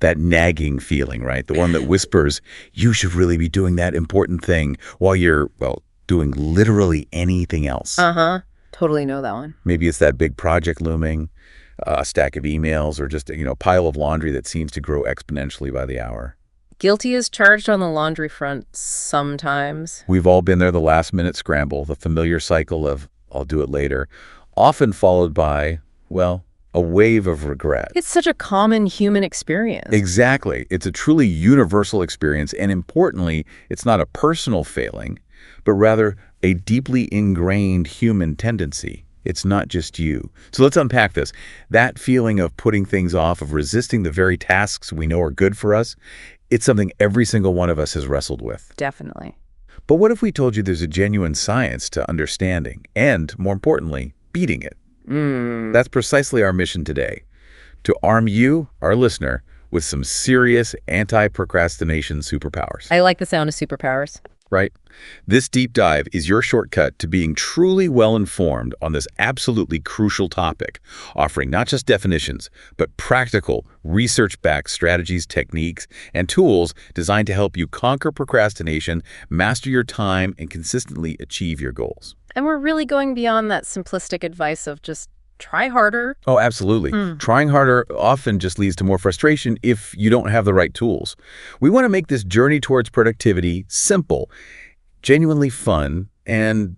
That nagging feeling, right? The one that whispers, you should really be doing that important thing while you're, well, doing literally anything else. Uh-huh. Totally know that one. Maybe it's that big project looming, a stack of emails, or just a pile of laundry that seems to grow exponentially by the hour. Guilty as charged on the laundry front sometimes. We've all been there, the last-minute scramble, the familiar cycle of, I'll do it later, often followed by, well, a wave of regret. It's such a common human experience. Exactly. It's a truly universal experience, and importantly, it's not a personal failing, but rather a deeply ingrained human tendency. It's not just you. So let's unpack this. That feeling of putting things off, of resisting the very tasks we know are good for us, it's something every single one of us has wrestled with. Definitely. But what if we told you there's a genuine science to understanding and, more importantly, beating it? That's precisely our mission today, to arm you, our listener, with some serious anti-procrastination superpowers. I like the sound of superpowers. Right? This deep dive is your shortcut to being truly well-informed on this absolutely crucial topic, offering not just definitions, but practical, research-backed strategies, techniques, and tools designed to help you conquer procrastination, master your time, and consistently achieve your goals. And we're really going beyond that simplistic advice of just try harder. Oh, absolutely. Trying harder often just leads to more frustration if you don't have the right tools. We want to make this journey towards productivity simple, genuinely fun, and,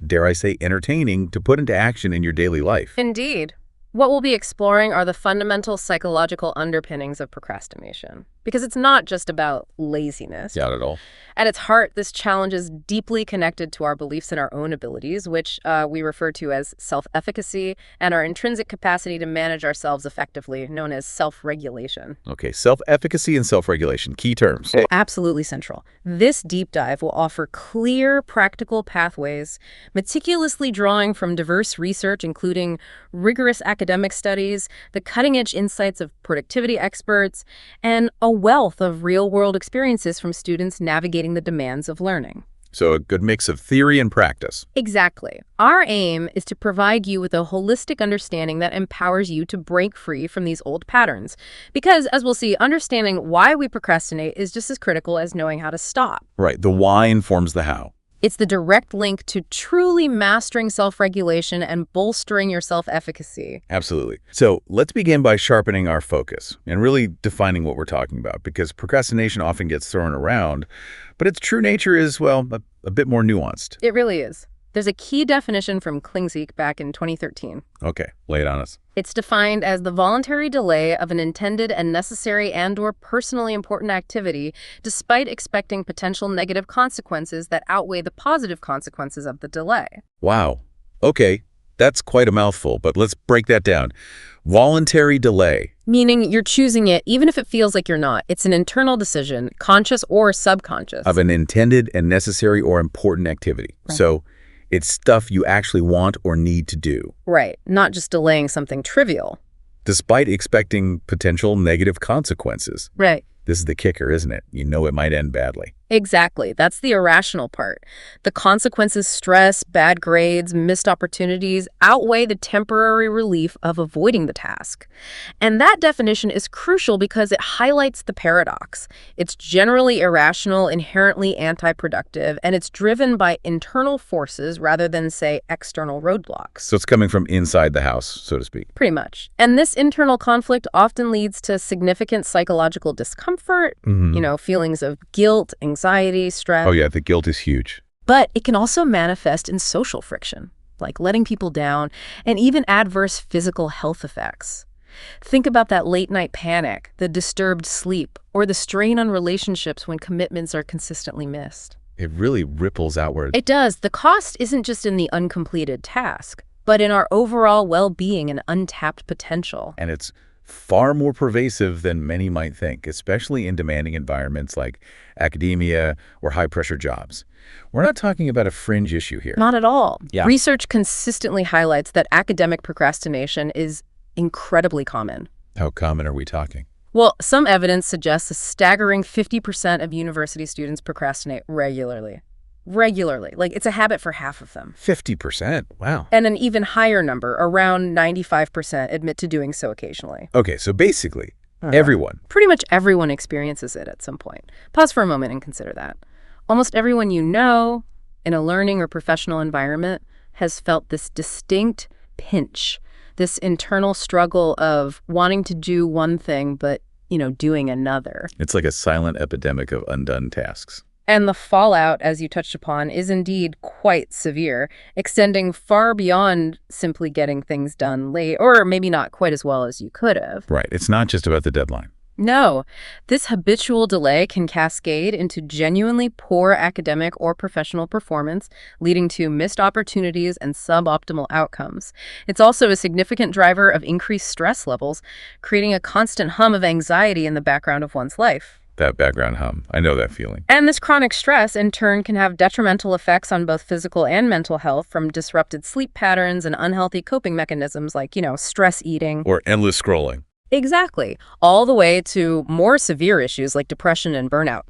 dare I say, entertaining to put into action in your daily life. Indeed. What we'll be exploring are the fundamental psychological underpinnings of procrastination. Because it's not just about laziness. Not at all. At its heart, this challenge is deeply connected to our beliefs in our own abilities, which we refer to as self-efficacy, and our intrinsic capacity to manage ourselves effectively, known as self-regulation. Okay, self-efficacy and self-regulation, key terms. Absolutely central. This deep dive will offer clear, practical pathways, meticulously drawing from diverse research, including rigorous academic studies, the cutting-edge insights of productivity experts, and a wealth of real-world experiences from students navigating the demands of learning. So a good mix of theory and practice. Exactly. Our aim is to provide you with a holistic understanding that empowers you to break free from these old patterns. Because, as we'll see, understanding why we procrastinate is just as critical as knowing how to stop. Right, the why informs the how. It's the direct link to truly mastering self-regulation and bolstering your self-efficacy. Absolutely. So let's begin by sharpening our focus and really defining what we're talking about, because procrastination often gets thrown around, but its true nature is, well, a bit more nuanced. It really is. There's a key definition from Klingzeek back in 2013. Okay, lay it on us. It's defined as the voluntary delay of an intended and necessary and/or personally important activity, despite expecting potential negative consequences that outweigh the positive consequences of the delay. Wow. Okay, that's quite a mouthful, but let's break that down. Voluntary delay. Meaning you're choosing it even if it feels like you're not. It's an internal decision, conscious or subconscious. Of an intended and necessary or important activity. Right. So it's stuff you actually want or need to do. Right, not just delaying something trivial. Despite expecting potential negative consequences. Right. This is the kicker, isn't it? You know it might end badly. Exactly. That's the irrational part. The consequences, stress, bad grades, missed opportunities outweigh the temporary relief of avoiding the task. And that definition is crucial because it highlights the paradox. It's generally irrational, inherently anti-productive, and it's driven by internal forces rather than, say, external roadblocks. So it's coming from inside the house, so to speak. Pretty much. And this internal conflict often leads to significant psychological discomfort, feelings of guilt, anxiety, stress. Oh yeah, the guilt is huge. But it can also manifest in social friction, like letting people down, and even adverse physical health effects. Think about that late-night panic, the disturbed sleep, or the strain on relationships when commitments are consistently missed. It really ripples outward. It does. The cost isn't just in the uncompleted task, but in our overall well-being and untapped potential. And it's far more pervasive than many might think, especially in demanding environments like academia or high-pressure jobs. We're not talking about a fringe issue here. Not at all. Yeah. Research consistently highlights that academic procrastination is incredibly common. How common are we talking? Well, some evidence suggests a staggering 50% of university students procrastinate regularly. Like it's a habit for half of them. 50%? Wow. And an even higher number, around 95%, admit to doing so occasionally. Okay, so basically, Everyone. Pretty much everyone experiences it at some point. Pause for a moment and consider that. Almost everyone you know in a learning or professional environment has felt this distinct pinch, this internal struggle of wanting to do one thing but, doing another. It's like a silent epidemic of undone tasks. And the fallout, as you touched upon, is indeed quite severe, extending far beyond simply getting things done late, or maybe not quite as well as you could have. Right. It's not just about the deadline. No, this habitual delay can cascade into genuinely poor academic or professional performance, leading to missed opportunities and suboptimal outcomes. It's also a significant driver of increased stress levels, creating a constant hum of anxiety in the background of one's life. That background hum. I know that feeling. And this chronic stress, in turn, can have detrimental effects on both physical and mental health, from disrupted sleep patterns and unhealthy coping mechanisms like, stress eating. Or endless scrolling. Exactly. All the way to more severe issues like depression and burnout.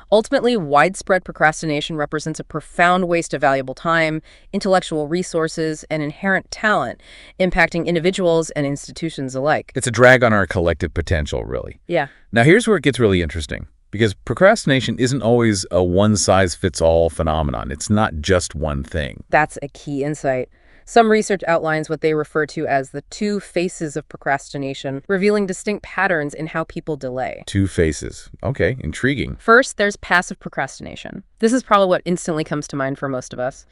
Ultimately, widespread procrastination represents a profound waste of valuable time, intellectual resources, and inherent talent, impacting individuals and institutions alike. It's a drag on our collective potential, really. Yeah. Now, here's where it gets really interesting, because procrastination isn't always a one-size-fits-all phenomenon. It's not just one thing. That's a key insight. Some research outlines what they refer to as the two faces of procrastination, revealing distinct patterns in how people delay. Two faces. Okay, intriguing. First, there's passive procrastination. This is probably what instantly comes to mind for most of us.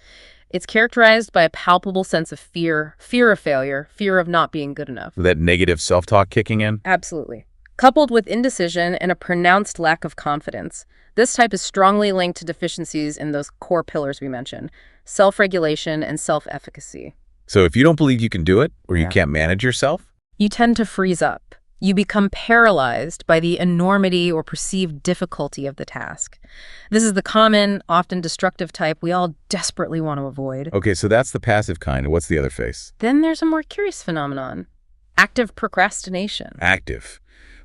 It's characterized by a palpable sense of fear of failure, fear of not being good enough. That negative self-talk kicking in? Absolutely. Coupled with indecision and a pronounced lack of confidence. This type is strongly linked to deficiencies in those core pillars we mentioned: self-regulation and self-efficacy. So if you don't believe you can do it, or you can't manage yourself? You tend to freeze up. You become paralyzed by the enormity or perceived difficulty of the task. This is the common, often destructive type we all desperately want to avoid. Okay, so that's the passive kind. What's the other face? Then there's a more curious phenomenon: active procrastination. Active.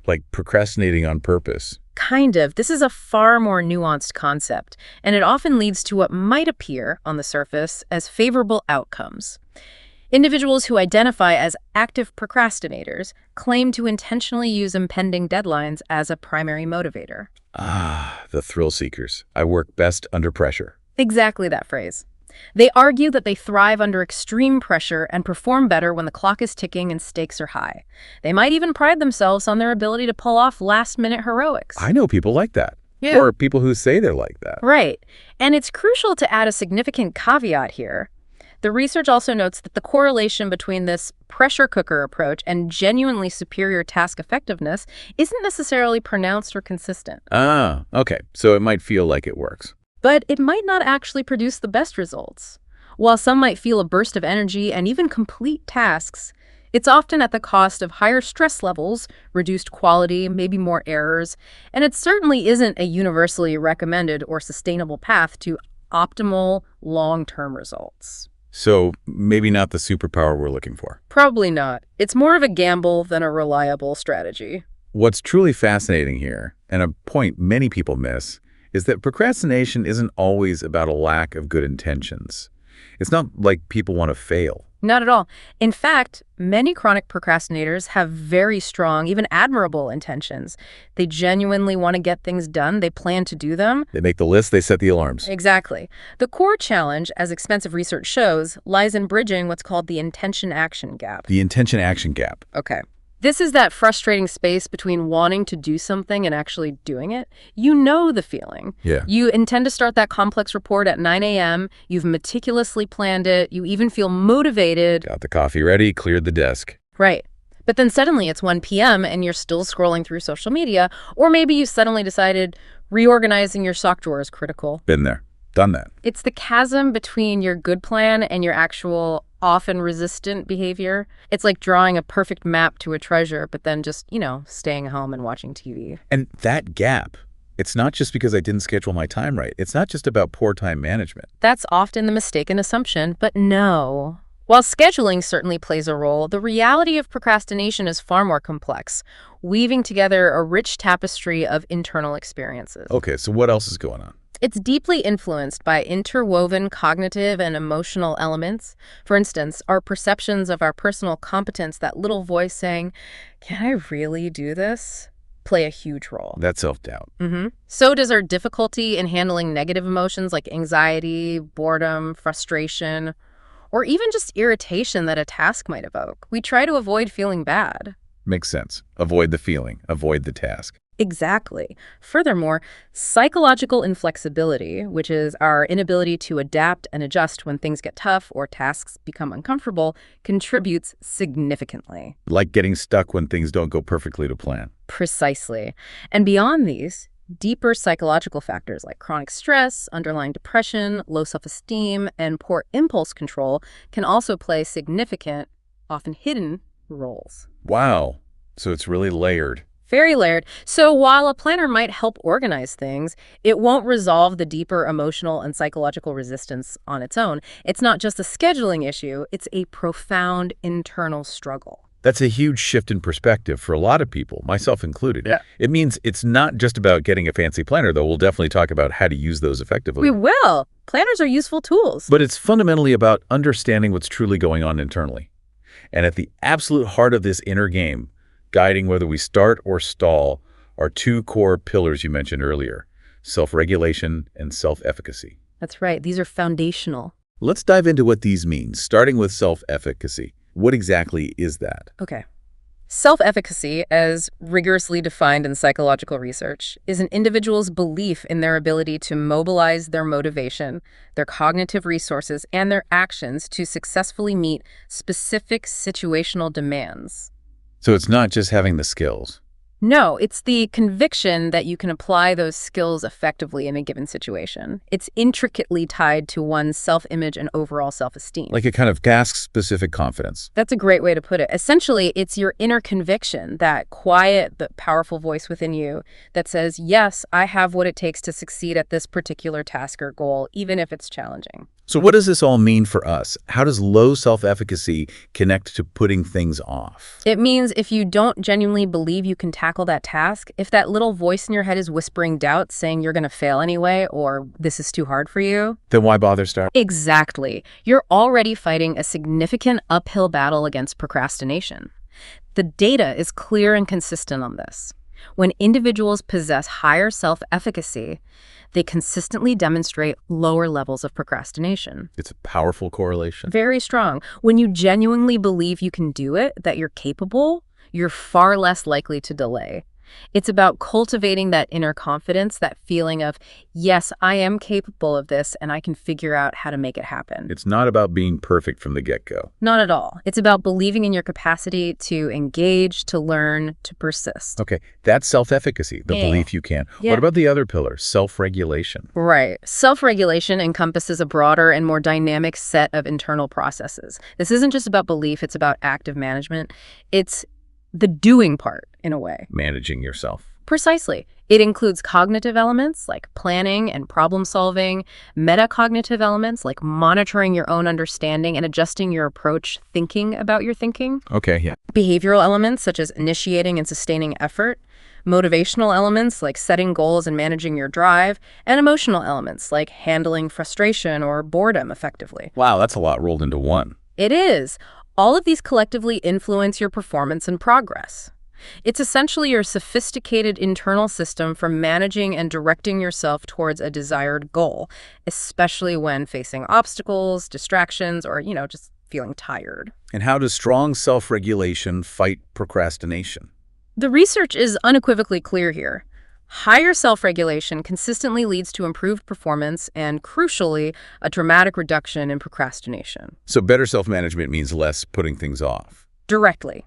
Like procrastinating on purpose. Kind of. This is a far more nuanced concept, and it often leads to what might appear, on the surface, as favorable outcomes. Individuals who identify as active procrastinators claim to intentionally use impending deadlines as a primary motivator. Ah, the thrill seekers. I work best under pressure. Exactly that phrase. They argue that they thrive under extreme pressure and perform better when the clock is ticking and stakes are high. They might even pride themselves on their ability to pull off last-minute heroics. I know people like that. Yeah. Or people who say they're like that. Right. And it's crucial to add a significant caveat here. The research also notes that the correlation between this pressure cooker approach and genuinely superior task effectiveness isn't necessarily pronounced or consistent. Ah, okay. So it might feel like it works. But it might not actually produce the best results. While some might feel a burst of energy and even complete tasks, it's often at the cost of higher stress levels, reduced quality, maybe more errors, and it certainly isn't a universally recommended or sustainable path to optimal long-term results. So maybe not the superpower we're looking for. Probably not. It's more of a gamble than a reliable strategy. What's truly fascinating here, and a point many people miss, is that procrastination isn't always about a lack of good intentions. It's not like people want to fail. Not at all. In fact, many chronic procrastinators have very strong, even admirable intentions. They genuinely want to get things done. They plan to do them. They make the list, they set the alarms. Exactly. The core challenge, as expensive research shows, lies in bridging what's called the intention-action gap. The intention-action gap. Okay. This is that frustrating space between wanting to do something and actually doing it. You know the feeling. Yeah. You intend to start that complex report at 9 a.m. You've meticulously planned it. You even feel motivated. Got the coffee ready, cleared the desk. Right. But then suddenly it's 1 p.m. and you're still scrolling through social media. Or maybe you suddenly decided reorganizing your sock drawer is critical. Been there. Done that. It's the chasm between your good plan and your actual often resistant behavior. It's like drawing a perfect map to a treasure, but then just, staying home and watching TV. And that gap, it's not just because I didn't schedule my time right. It's not just about poor time management. That's often the mistaken assumption, but no. While scheduling certainly plays a role, the reality of procrastination is far more complex, weaving together a rich tapestry of internal experiences. Okay, so what else is going on? It's deeply influenced by interwoven cognitive and emotional elements. For instance, our perceptions of our personal competence, that little voice saying, "Can I really do this?" play a huge role. That's self-doubt. So does our difficulty in handling negative emotions like anxiety, boredom, frustration, or even just irritation that a task might evoke. We try to avoid feeling bad. Makes sense. Avoid the feeling. Avoid the task. Exactly. Furthermore, psychological inflexibility, which is our inability to adapt and adjust when things get tough or tasks become uncomfortable, contributes significantly. Like getting stuck when things don't go perfectly to plan. Precisely. And beyond these, deeper psychological factors like chronic stress, underlying depression, low self-esteem, and poor impulse control can also play significant, often hidden, roles. Wow. So it's really layered. Very layered. So while a planner might help organize things, it won't resolve the deeper emotional and psychological resistance on its own. It's not just a scheduling issue, it's a profound internal struggle. That's a huge shift in perspective for a lot of people, myself included. Yeah. It means it's not just about getting a fancy planner, though. We'll definitely talk about how to use those effectively. We will. Planners are useful tools. But it's fundamentally about understanding what's truly going on internally. And at the absolute heart of this inner game, guiding whether we start or stall, are two core pillars you mentioned earlier: self-regulation and self-efficacy. That's right. These are foundational. Let's dive into what these mean, starting with self-efficacy. What exactly is that? Okay. Self-efficacy, as rigorously defined in psychological research, is an individual's belief in their ability to mobilize their motivation, their cognitive resources, and their actions to successfully meet specific situational demands. So it's not just having the skills. No, it's the conviction that you can apply those skills effectively in a given situation. It's intricately tied to one's self-image and overall self-esteem. Like a kind of task-specific confidence. That's a great way to put it. Essentially, it's your inner conviction, that quiet but powerful voice within you that says, yes, I have what it takes to succeed at this particular task or goal, even if it's challenging. So what does this all mean for us? How does low self-efficacy connect to putting things off? It means if you don't genuinely believe you can tackle that task, if that little voice in your head is whispering doubts saying you're going to fail anyway, or this is too hard for you. Then why bother starting? Exactly. You're already fighting a significant uphill battle against procrastination. The data is clear and consistent on this. When individuals possess higher self-efficacy, they consistently demonstrate lower levels of procrastination. It's a powerful correlation. Very strong. When you genuinely believe you can do it, that you're capable, you're far less likely to delay. It's about cultivating that inner confidence, that feeling of, yes, I am capable of this and I can figure out how to make it happen. It's not about being perfect from the get-go. Not at all. It's about believing in your capacity to engage, to learn, to persist. Okay, that's self-efficacy, the belief you can. Yeah. What about the other pillar, self-regulation? Right. Self-regulation encompasses a broader and more dynamic set of internal processes. This isn't just about belief, it's about active management. It's the doing part, in a way. Managing yourself. Precisely. It includes cognitive elements like planning and problem solving, metacognitive elements like monitoring your own understanding and adjusting your approach, thinking about your thinking. Okay, yeah. Behavioral elements such as initiating and sustaining effort, motivational elements like setting goals and managing your drive, and emotional elements like handling frustration or boredom effectively. Wow, that's a lot rolled into one. It is. All of these collectively influence your performance and progress. It's essentially your sophisticated internal system for managing and directing yourself towards a desired goal, especially when facing obstacles, distractions, or, just feeling tired. And how does strong self-regulation fight procrastination? The research is unequivocally clear here. Higher self-regulation consistently leads to improved performance and, crucially, a dramatic reduction in procrastination. So better self-management means less putting things off. Directly.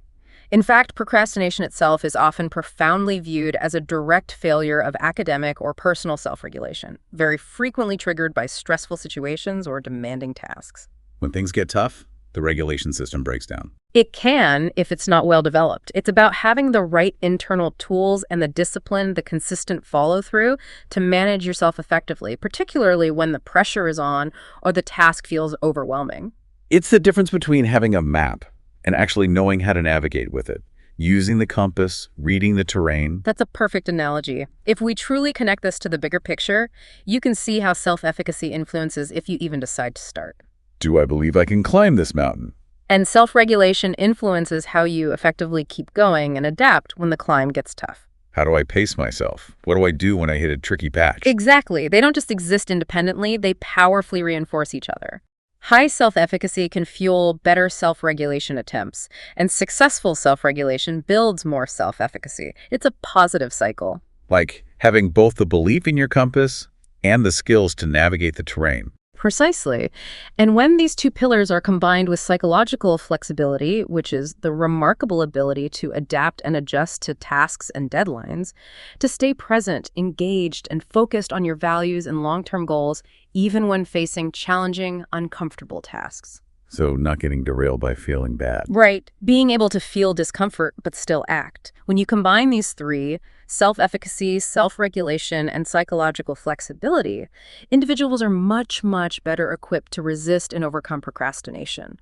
In fact, procrastination itself is often profoundly viewed as a direct failure of academic or personal self-regulation, very frequently triggered by stressful situations or demanding tasks. When things get tough, the regulation system breaks down. It can if it's not well developed. It's about having the right internal tools and the discipline, the consistent follow-through to manage yourself effectively, particularly when the pressure is on or the task feels overwhelming. It's the difference between having a map and actually knowing how to navigate with it. using the compass, reading the terrain. That's a perfect analogy. If we truly connect this to the bigger picture, you can see how self-efficacy influences if you even decide to start. Do I believe I can climb this mountain? And self-regulation influences how you effectively keep going and adapt when the climb gets tough. How do I pace myself? What do I do when I hit a tricky patch? Exactly. They don't just exist independently, they powerfully reinforce each other. High self-efficacy can fuel better self-regulation attempts, and successful self-regulation builds more self-efficacy. It's a positive cycle. Like having both the belief in your compass and the skills to navigate the terrain. Precisely. And when these two pillars are combined with psychological flexibility, which is the remarkable ability to adapt and adjust to tasks and deadlines, to stay present, engaged, and focused on your values and long-term goals, even when facing challenging, uncomfortable tasks. So not getting derailed by feeling bad. Right. Being able to feel discomfort but still act. When you combine these three, self-efficacy, self-regulation, and psychological flexibility, individuals are much, much better equipped to resist and overcome procrastination.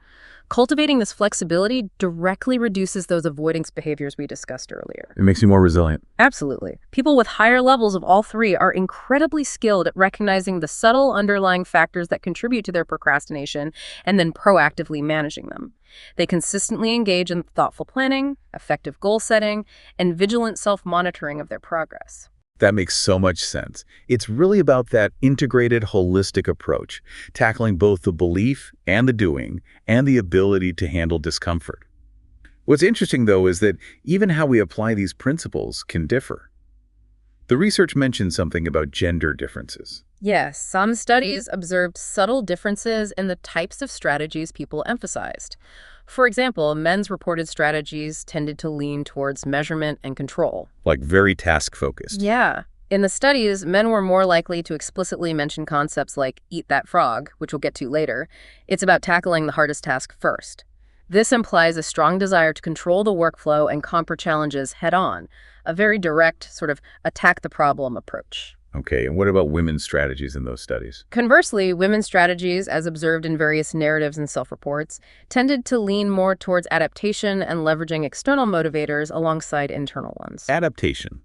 Cultivating this flexibility directly reduces those avoidance behaviors we discussed earlier. It makes you more resilient. Absolutely. People with higher levels of all three are incredibly skilled at recognizing the subtle underlying factors that contribute to their procrastination and then proactively managing them. They consistently engage in thoughtful planning, effective goal setting, and vigilant self-monitoring of their progress. That makes so much sense. It's really about that integrated, holistic approach, tackling both the belief and the doing, and the ability to handle discomfort. What's interesting, though, is that even how we apply these principles can differ. The research mentioned something about gender differences. Yes, some studies observed subtle differences in the types of strategies people emphasized. For example, men's reported strategies tended to lean towards measurement and control. Like very task-focused. Yeah. In the studies, men were more likely to explicitly mention concepts like eat that frog, which we'll get to later. It's about tackling the hardest task first. This implies a strong desire to control the workflow and conquer challenges head-on, a very direct sort of attack-the-problem approach. Okay, and what about women's strategies in those studies? Conversely, women's strategies, as observed in various narratives and self-reports, tended to lean more towards adaptation and leveraging external motivators alongside internal ones. Adaptation,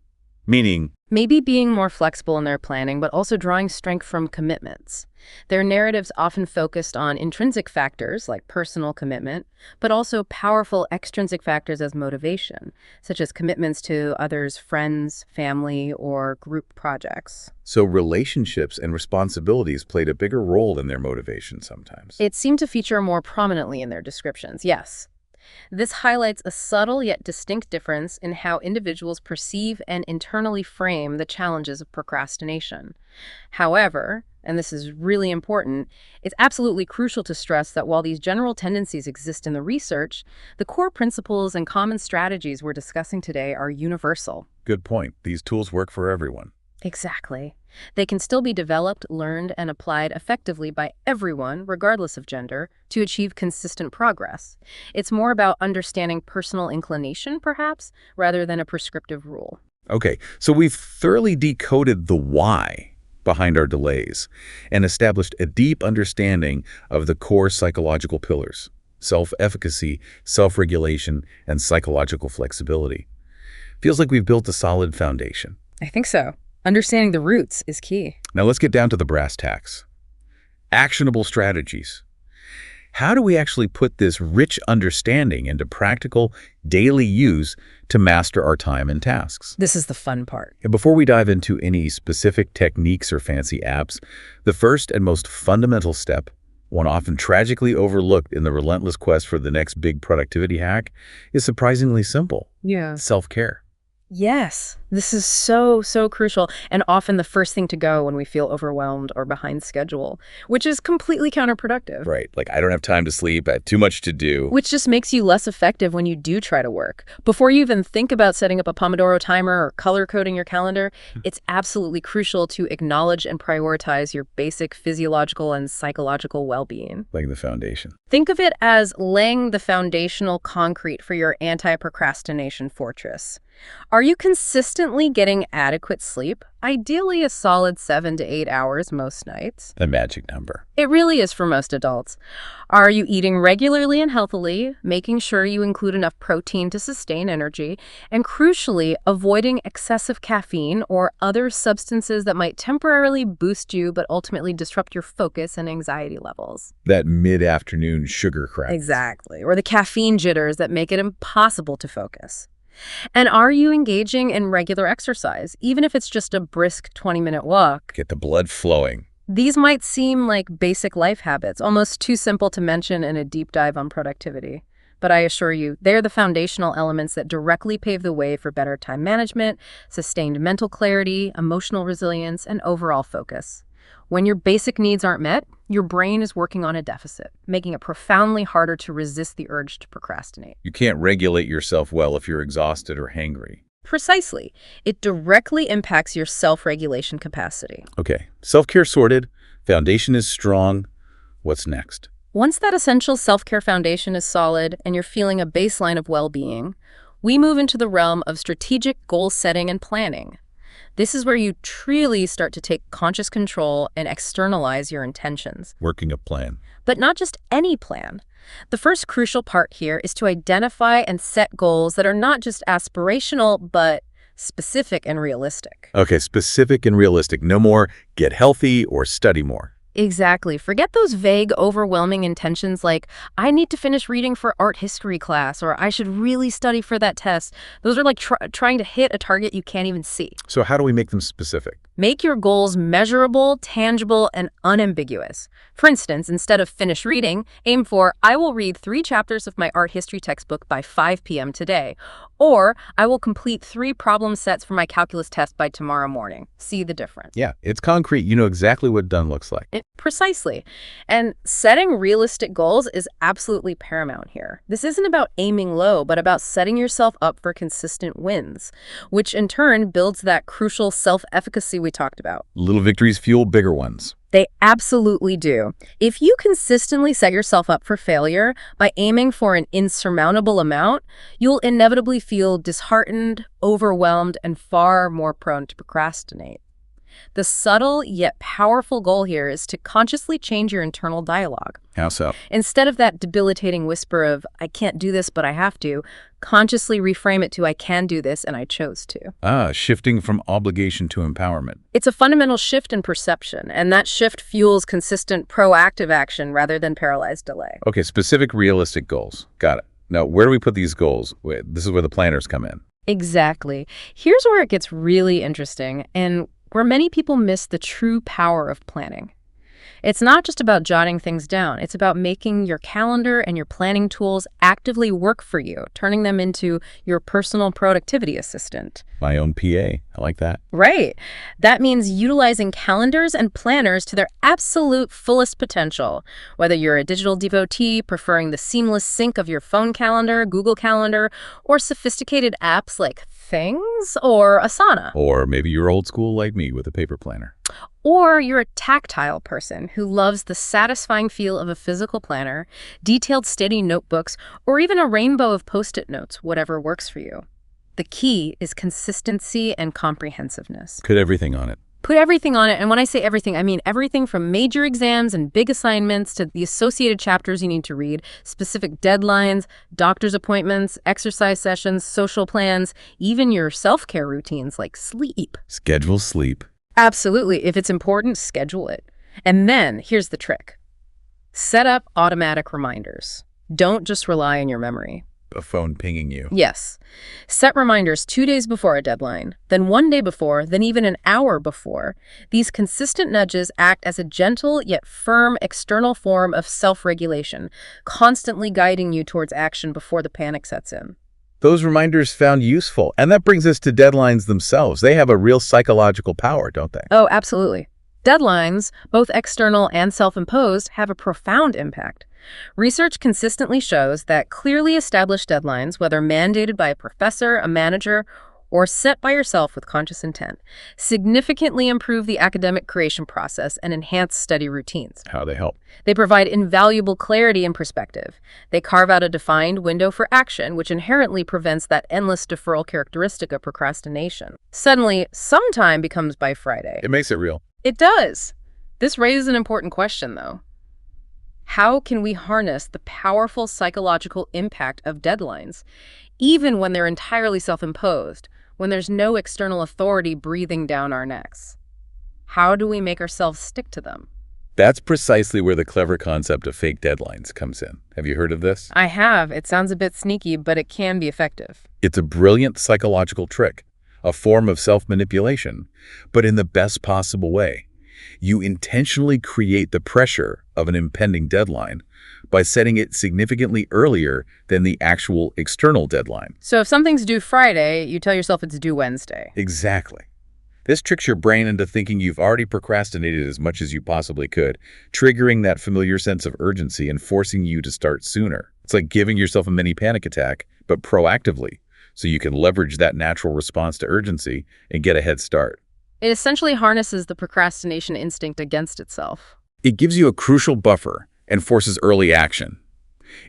meaning Maybe being more flexible in their planning, but also drawing strength from commitments. Their narratives often focused on intrinsic factors like personal commitment, but also powerful extrinsic factors as motivation, such as commitments to others' friends, family, or group projects. so relationships and responsibilities played a bigger role in their motivation sometimes. It seemed to feature more prominently in their descriptions, yes. This highlights a subtle yet distinct difference in how individuals perceive and internally frame the challenges of procrastination. However, and this is really important, it's absolutely crucial to stress that while these general tendencies exist in the research, the core principles and common strategies we're discussing today are universal. Good point. These tools work for everyone. Exactly. They can still be developed, learned, and applied effectively by everyone, regardless of gender, to achieve consistent progress. It's more about understanding personal inclination, perhaps, rather than a prescriptive rule. Okay, so we've thoroughly decoded the why behind our delays and established a deep understanding of the core psychological pillars: self-efficacy, self-regulation, and psychological flexibility. Feels like we've built a solid foundation. I think so. Understanding the roots is key. Now let's get down to the brass tacks. Actionable strategies. How do we actually put this rich understanding into practical, daily use to master our time and tasks? This is the fun part. And before we dive into any specific techniques or fancy apps, the first and most fundamental step, one often tragically overlooked in the relentless quest for the next big productivity hack, is surprisingly simple: Yeah. self-care. Yes, this is so crucial, and often the first thing to go when we feel overwhelmed or behind schedule, which is completely counterproductive. Right, like I don't have time to sleep, I have too much to do. Which just makes you less effective when you do try to work. Before you even think about setting up a Pomodoro timer or color coding your calendar, it's absolutely crucial to acknowledge and prioritize your basic physiological and psychological well-being. Laying the foundation. Think of it as laying the foundational concrete for your anti-procrastination fortress. Are you consistently consistently getting adequate sleep, ideally a solid 7 to 8 hours most nights. The magic number. It really is for most adults. Are you eating regularly and healthily, making sure you include enough protein to sustain energy, and crucially, avoiding excessive caffeine or other substances that might temporarily boost you but ultimately disrupt your focus and anxiety levels? That mid-afternoon sugar crash. Exactly. Or the caffeine jitters that make it impossible to focus. And are you engaging in regular exercise, even if it's just a brisk 20-minute walk? Get the blood flowing. These might seem like basic life habits, almost too simple to mention in a deep dive on productivity. But I assure you, they're the foundational elements that directly pave the way for better time management, sustained mental clarity, emotional resilience, and overall focus. When your basic needs aren't met, your brain is working on a deficit, making it profoundly harder to resist the urge to procrastinate. You can't regulate yourself well if you're exhausted or hangry. Precisely. It directly impacts your self-regulation capacity. Okay, self-care sorted, foundation is strong. What's next? Once that essential self-care foundation is solid and you're feeling a baseline of well-being, we move into the realm of strategic goal setting and planning. This is where you truly start to take conscious control and externalize your intentions. Working a plan. But not just any plan. The first crucial part here is to identify and set goals that are not just aspirational, but specific and realistic. Okay, specific and realistic. No more get healthy or study more. Exactly. Forget those vague, overwhelming intentions like, I need to finish reading for art history class, or I should really study for that test. Those are like trying to hit a target you can't even see. So how do we make them specific? Make your goals measurable, tangible, and unambiguous. For instance, instead of finish reading, aim for, I will read 3 chapters of my art history textbook by 5 p.m. today. Or, I will complete 3 problem sets for my calculus test by tomorrow morning. See the difference? Yeah, it's concrete. You know exactly what done looks like. Precisely. And setting realistic goals is absolutely paramount here. This isn't about aiming low, but about setting yourself up for consistent wins, which in turn builds that crucial self-efficacy we talked about. Little victories fuel bigger ones. They absolutely do. If you consistently set yourself up for failure by aiming for an insurmountable amount, you'll inevitably feel disheartened, overwhelmed, and far more prone to procrastinate. The subtle yet powerful goal here is to consciously change your internal dialogue. How so? Instead of that debilitating whisper of, I can't do this, but I have to, consciously reframe it to, I can do this, and I chose to. Shifting from obligation to empowerment. It's a fundamental shift in perception, and that shift fuels consistent, proactive action rather than paralyzed delay. Okay, specific, realistic goals. Got it. Now, where do we put these goals? This is where the planners come in. Exactly. Here's where it gets really interesting, and where many people miss the true power of planning. It's not just about jotting things down. It's about making your calendar and your planning tools actively work for you, turning them into your personal productivity assistant. My own PA. I like that. Right. That means utilizing calendars and planners to their absolute fullest potential. Whether you're a digital devotee preferring the seamless sync of your phone calendar, Google Calendar, or sophisticated apps like Things or Asana. Or maybe you're old school like me with a paper planner. Or you're a tactile person who loves the satisfying feel of a physical planner, detailed steady notebooks, or even a rainbow of Post-it notes, whatever works for you. The key is consistency and comprehensiveness. Put everything on it. Put everything on it, and when I say everything, I mean everything from major exams and big assignments to the associated chapters you need to read, specific deadlines, doctor's appointments, exercise sessions, social plans, even your self-care routines like sleep. Schedule sleep. Absolutely. If it's important, schedule it. And then, here's the trick. Set up automatic reminders. Don't just rely on your memory. A phone pinging you. Yes. Set reminders 2 days before a deadline, then 1 day before, then even an hour before. These consistent nudges act as a gentle yet firm external form of self-regulation, constantly guiding you towards action before the panic sets in. Those reminders found useful. And that brings us to deadlines themselves. They have a real psychological power, don't they? Oh, absolutely. Deadlines, both external and self-imposed, have a profound impact. Research consistently shows that clearly established deadlines, whether mandated by a professor, a manager, or set by yourself with conscious intent, significantly improve the academic creation process and enhance study routines. How they help. They provide invaluable clarity and perspective. They carve out a defined window for action, which inherently prevents that endless deferral characteristic of procrastination. Suddenly, sometime becomes by Friday. It makes it real. It does. This raises an important question, though. How can we harness the powerful psychological impact of deadlines, even when they're entirely self-imposed, when there's no external authority breathing down our necks? How do we make ourselves stick to them? That's precisely where the clever concept of fake deadlines comes in. Have you heard of this? I have. It sounds a bit sneaky, but it can be effective. It's a brilliant psychological trick, a form of self-manipulation, but in the best possible way. You intentionally create the pressure of an impending deadline by setting it significantly earlier than the actual external deadline. So if something's due Friday, you tell yourself it's due Wednesday. Exactly. This tricks your brain into thinking you've already procrastinated as much as you possibly could, triggering that familiar sense of urgency and forcing you to start sooner. It's like giving yourself a mini panic attack, but proactively, so you can leverage that natural response to urgency and get a head start. It essentially harnesses the procrastination instinct against itself. It gives you a crucial buffer and forces early action.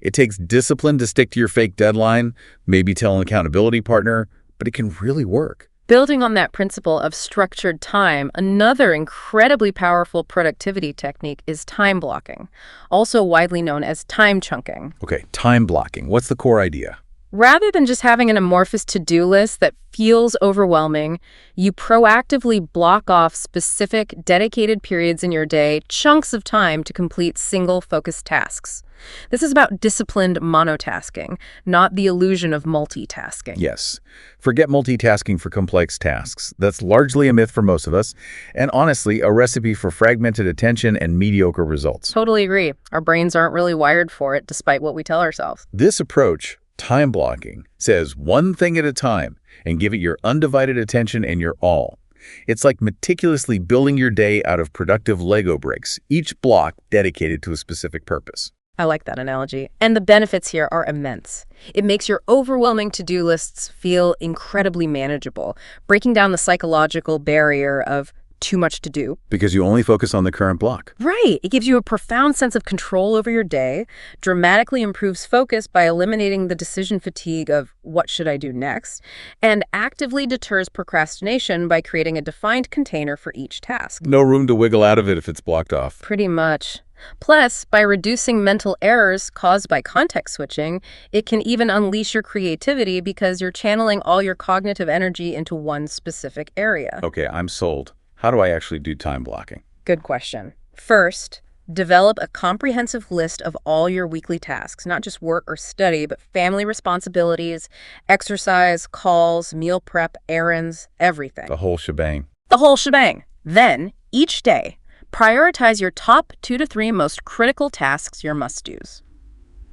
It takes discipline to stick to your fake deadline, maybe tell an accountability partner, but it can really work. Building on that principle of structured time, another incredibly powerful productivity technique is time blocking, also widely known as time chunking. Okay, time blocking. What's the core idea? Rather than just having an amorphous to-do list that feels overwhelming, you proactively block off specific, dedicated periods in your day, chunks of time to complete single, focused tasks. This is about disciplined monotasking, not the illusion of multitasking. Yes. Forget multitasking for complex tasks. That's largely a myth for most of us, and honestly, a recipe for fragmented attention and mediocre results. Totally agree. Our brains aren't really wired for it, despite what we tell ourselves. This approach, time blocking, says one thing at a time and give it your undivided attention and your all. It's like meticulously building your day out of productive Lego bricks, each block dedicated to a specific purpose. I like that analogy. And the benefits here are immense. It makes your overwhelming to-do lists feel incredibly manageable, breaking down the psychological barrier of too much to do. Because you only focus on the current block. Right. It gives you a profound sense of control over your day, dramatically improves focus by eliminating the decision fatigue of what should I do next, and actively deters procrastination by creating a defined container for each task. No room to wiggle out of it if it's blocked off. Pretty much. Plus, by reducing mental errors caused by context switching, it can even unleash your creativity because you're channeling all your cognitive energy into one specific area. Okay, I'm sold. How do I actually do time blocking? Good question. First, develop a comprehensive list of all your weekly tasks, not just work or study, but family responsibilities, exercise, calls, meal prep, errands, everything. The whole shebang. The whole shebang. Then, each day, prioritize your top 2 to 3 most critical tasks, your must-dos.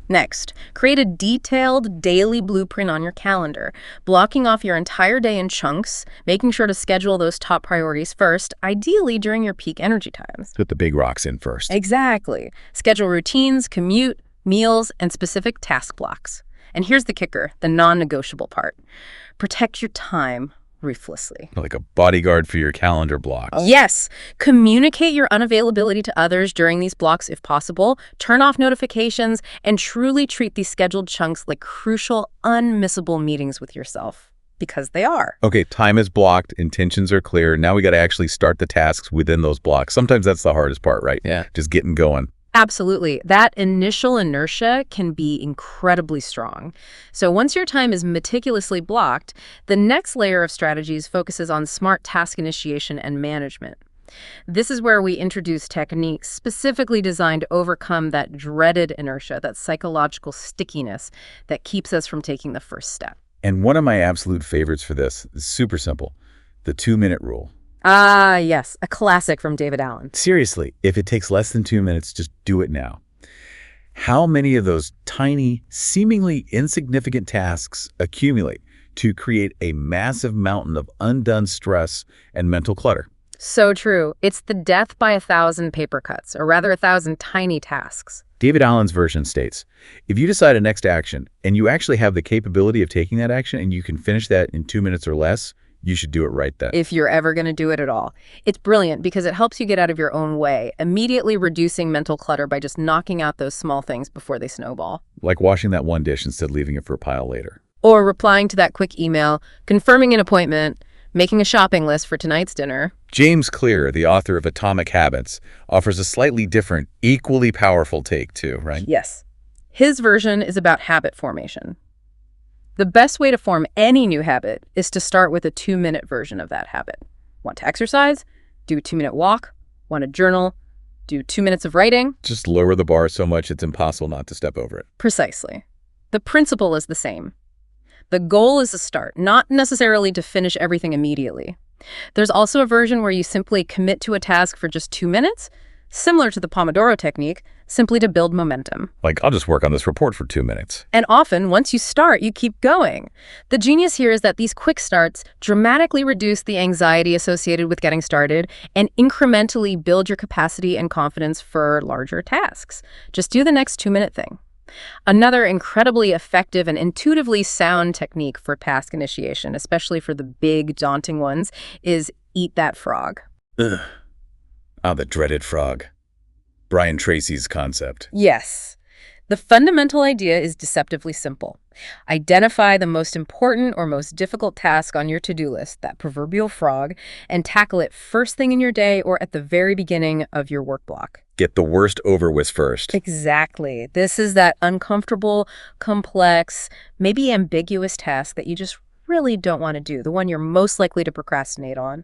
Next, create a detailed daily blueprint on your calendar, blocking off your entire day in chunks, making sure to schedule those top priorities first, ideally during your peak energy times. Put the big rocks in first. Exactly. Schedule routines, commute, meals, and specific task blocks. And here's the kicker, the non-negotiable part. Protect your time ruthlessly. Like a bodyguard for your calendar blocks. Yes. Communicate your unavailability to others during these blocks if possible. Turn off notifications and truly treat these scheduled chunks like crucial, unmissable meetings with yourself. Because they are. Okay, time is blocked, intentions are clear. Now we got to actually start the tasks within those blocks. Sometimes that's the hardest part, right? Yeah. Just getting going. Absolutely. That initial inertia can be incredibly strong. So once your time is meticulously blocked, the next layer of strategies focuses on smart task initiation and management. This is where we introduce techniques specifically designed to overcome that dreaded inertia, that psychological stickiness that keeps us from taking the first step. And one of my absolute favorites for this is super simple, the 2-minute rule. Ah, yes, a classic from David Allen. Seriously, if it takes less than 2 minutes, just do it now. How many of those tiny, seemingly insignificant tasks accumulate to create a massive mountain of undone stress and mental clutter? So true. It's the death by 1,000 paper cuts, or rather 1,000 tiny tasks. David Allen's version states, if you decide a next action and you actually have the capability of taking that action and you can finish that in 2 minutes or less, you should do it right then. If you're ever going to do it at all. It's brilliant because it helps you get out of your own way, immediately reducing mental clutter by just knocking out those small things before they snowball. Like washing that one dish instead of leaving it for a pile later. Or replying to that quick email, confirming an appointment, making a shopping list for tonight's dinner. James Clear, the author of Atomic Habits, offers a slightly different, equally powerful take too, right? Yes. His version is about habit formation. The best way to form any new habit is to start with a 2-minute version of that habit. Want to exercise? Do a 2-minute walk. Want to journal? Do 2 minutes of writing. Just lower the bar so much it's impossible not to step over it. Precisely. The principle is the same. The goal is to start, not necessarily to finish everything immediately. There's also a version where you simply commit to a task for just 2 minutes, similar to the Pomodoro technique, simply to build momentum. Like, I'll just work on this report for 2 minutes. And often, once you start, you keep going. The genius here is that these quick starts dramatically reduce the anxiety associated with getting started and incrementally build your capacity and confidence for larger tasks. Just do the next 2-minute thing. Another incredibly effective and intuitively sound technique for task initiation, especially for the big, daunting ones, is eat that frog. Ugh. Ah, the dreaded frog. Brian Tracy's concept. Yes. The fundamental idea is deceptively simple. Identify the most important or most difficult task on your to-do list, that proverbial frog, and tackle it first thing in your day or at the very beginning of your work block. Get the worst over with first. Exactly. This is that uncomfortable, complex, maybe ambiguous task that you just really don't want to do, the one you're most likely to procrastinate on.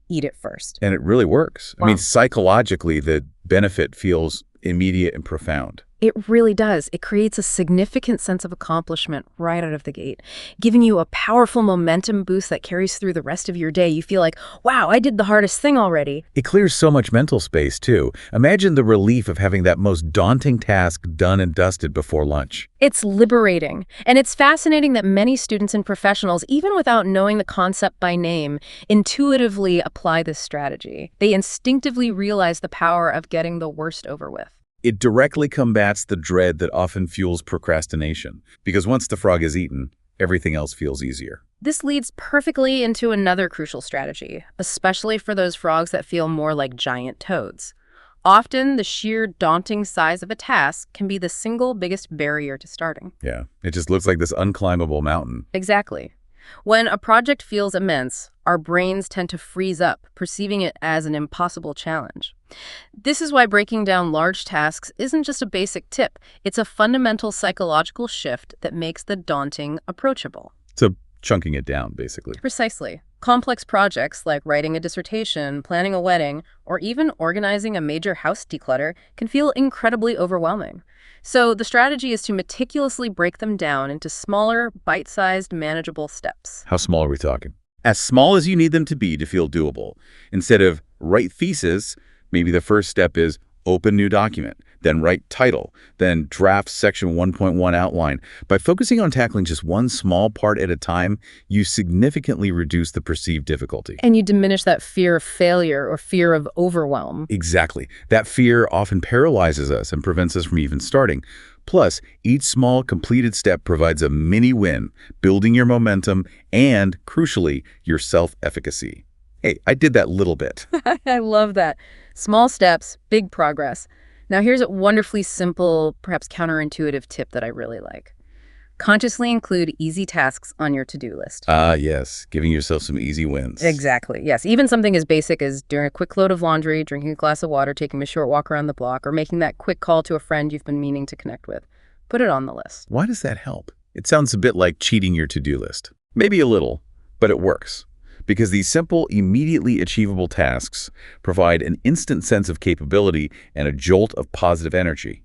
Eat it first. And it really works. Wow. I mean, psychologically, the benefit feels immediate and profound. It really does. It creates a significant sense of accomplishment right out of the gate, giving you a powerful momentum boost that carries through the rest of your day. You feel like, wow, I did the hardest thing already. It clears so much mental space, too. Imagine the relief of having that most daunting task done and dusted before lunch. It's liberating. And it's fascinating that many students and professionals, even without knowing the concept by name, intuitively apply this strategy. They instinctively realize the power of getting the worst over with. It directly combats the dread that often fuels procrastination, because once the frog is eaten, everything else feels easier. This leads perfectly into another crucial strategy, especially for those frogs that feel more like giant toads. Often, the sheer daunting size of a task can be the single biggest barrier to starting. Yeah, it just looks like this unclimbable mountain. Exactly. When a project feels immense, our brains tend to freeze up, perceiving it as an impossible challenge. This is why breaking down large tasks isn't just a basic tip. It's a fundamental psychological shift that makes the daunting approachable. So chunking it down, basically. Precisely. Complex projects like writing a dissertation, planning a wedding, or even organizing a major house declutter can feel incredibly overwhelming. So the strategy is to meticulously break them down into smaller, bite-sized, manageable steps. How small are we talking? As small as you need them to be to feel doable. Instead of write thesis, maybe the first step is open new document, then write title, then draft section 1.1 outline. By focusing on tackling just one small part at a time, you significantly reduce the perceived difficulty. And you diminish that fear of failure or fear of overwhelm. Exactly. That fear often paralyzes us and prevents us from even starting. Plus, each small completed step provides a mini win, building your momentum and, crucially, your self-efficacy. Hey, I did that little bit. I love that. Small steps, big progress. Now here's a wonderfully simple, perhaps counterintuitive tip that I really like. Consciously include easy tasks on your to-do list. Ah, yes. Giving yourself some easy wins. Exactly. Yes. Even something as basic as doing a quick load of laundry, drinking a glass of water, taking a short walk around the block, or making that quick call to a friend you've been meaning to connect with. Put it on the list. Why does that help? It sounds a bit like cheating your to-do list. Maybe a little, but it works. Because these simple, immediately achievable tasks provide an instant sense of capability and a jolt of positive energy.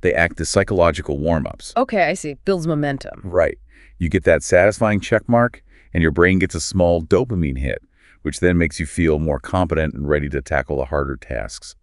They act as psychological warm-ups. Okay, I see. Builds momentum. Right. You get that satisfying check mark, and your brain gets a small dopamine hit, which then makes you feel more competent and ready to tackle the harder tasks.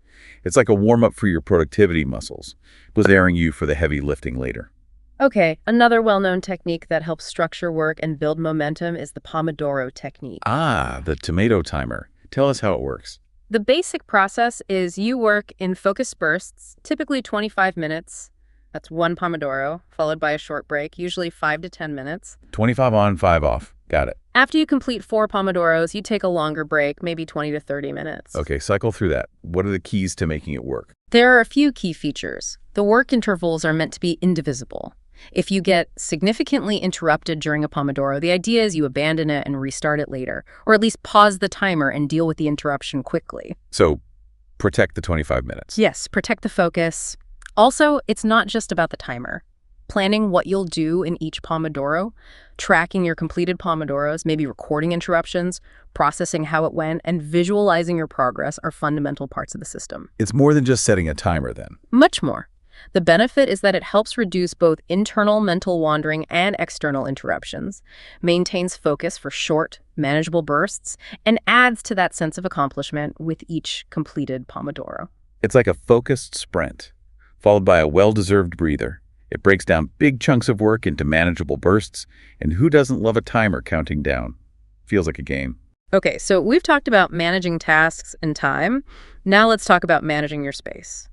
It's like a warm-up for your productivity muscles, preparing you for the heavy lifting later. Okay, another well-known technique that helps structure work and build momentum is the Pomodoro technique. Ah, the tomato timer. Tell us how it works. The basic process is you work in focused bursts, typically 25 minutes. That's one Pomodoro, followed by a short break, usually 5 to 10 minutes. 25 on, 5 off. Got it. After you complete 4 Pomodoros, you take a longer break, maybe 20 to 30 minutes. Okay, cycle through that. What are the keys to making it work? There are a few key features. The work intervals are meant to be indivisible. If you get significantly interrupted during a Pomodoro, the idea is you abandon it and restart it later, or at least pause the timer and deal with the interruption quickly. So, protect the 25 minutes. Yes, protect the focus. Also, it's not just about the timer. Planning what you'll do in each Pomodoro, tracking your completed Pomodoros, maybe recording interruptions, processing how it went, and visualizing your progress are fundamental parts of the system. It's more than just setting a timer then. Much more. The benefit is that it helps reduce both internal mental wandering and external interruptions, maintains focus for short, manageable bursts, and adds to that sense of accomplishment with each completed Pomodoro. It's like a focused sprint, followed by a well-deserved breather. It breaks down big chunks of work into manageable bursts, and who doesn't love a timer counting down? Feels like a game. Okay, so we've talked about managing tasks and time. Now let's talk about managing your space.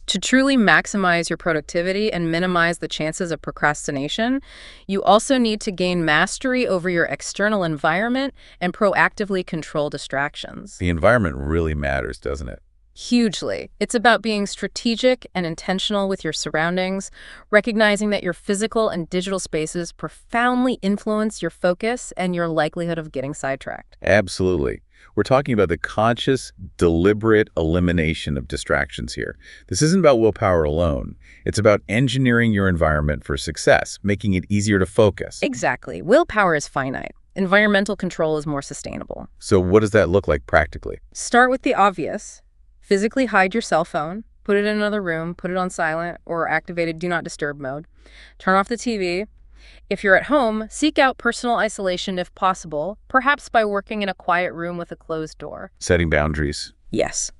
To truly maximize your productivity and minimize the chances of procrastination, you also need to gain mastery over your external environment and proactively control distractions. The environment really matters, doesn't it? Hugely. It's about being strategic and intentional with your surroundings, recognizing that your physical and digital spaces profoundly influence your focus and your likelihood of getting sidetracked. Absolutely. We're talking about the conscious, deliberate elimination of distractions here. This isn't about willpower alone. It's about engineering your environment for success, making it easier to focus. Exactly. Willpower is finite. Environmental control is more sustainable. So what does that look like practically? Start with the obvious. Physically hide your cell phone, put it in another room, put it on silent or activated do not disturb mode. Turn off the TV. If you're at home, seek out personal isolation if possible, perhaps by working in a quiet room with a closed door. Setting boundaries. Yes.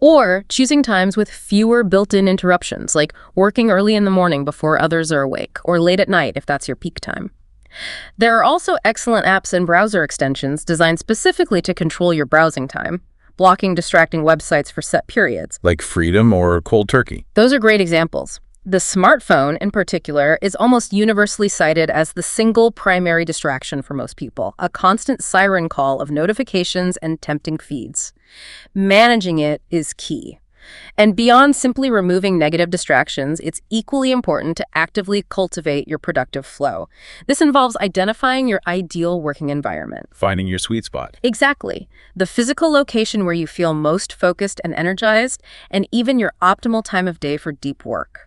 Or choosing times with fewer built-in interruptions, like working early in the morning before others are awake, or late at night if that's your peak time. There are also excellent apps and browser extensions designed specifically to control your browsing time, blocking distracting websites for set periods. Like Freedom or Cold Turkey. Those are great examples. The smartphone, in particular, is almost universally cited as the single primary distraction for most people, a constant siren call of notifications and tempting feeds. Managing it is key. And beyond simply removing negative distractions, it's equally important to actively cultivate your productive flow. This involves identifying your ideal working environment. Finding your sweet spot. Exactly. The physical location where you feel most focused and energized, and even your optimal time of day for deep work.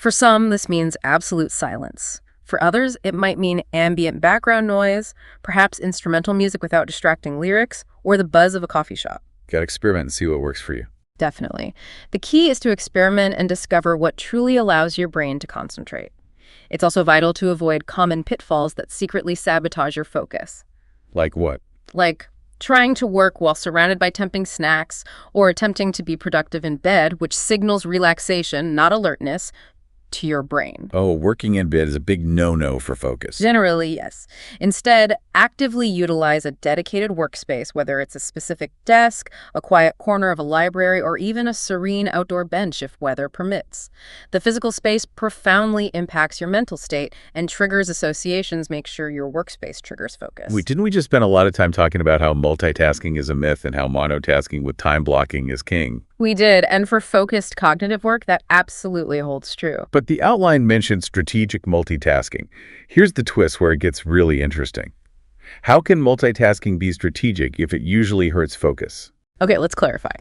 For some, this means absolute silence. For others, it might mean ambient background noise, perhaps instrumental music without distracting lyrics, or the buzz of a coffee shop. Gotta experiment and see what works for you. Definitely. The key is to experiment and discover what truly allows your brain to concentrate. It's also vital to avoid common pitfalls that secretly sabotage your focus. Like what? Like trying to work while surrounded by tempting snacks, or attempting to be productive in bed, which signals relaxation, not alertness, to your brain. Oh, working in bed is a big no-no for focus. Generally, yes. Instead, actively utilize a dedicated workspace, whether it's a specific desk, a quiet corner of a library, or even a serene outdoor bench if weather permits. The physical space profoundly impacts your mental state, and triggers associations make sure your workspace triggers focus. Wait, didn't we just spend a lot of time talking about how multitasking is a myth and how monotasking with time blocking is king? We did, and for focused cognitive work, that absolutely holds true. But the outline mentioned strategic multitasking. Here's the twist where it gets really interesting. How can multitasking be strategic if it usually hurts focus? Okay, let's clarify.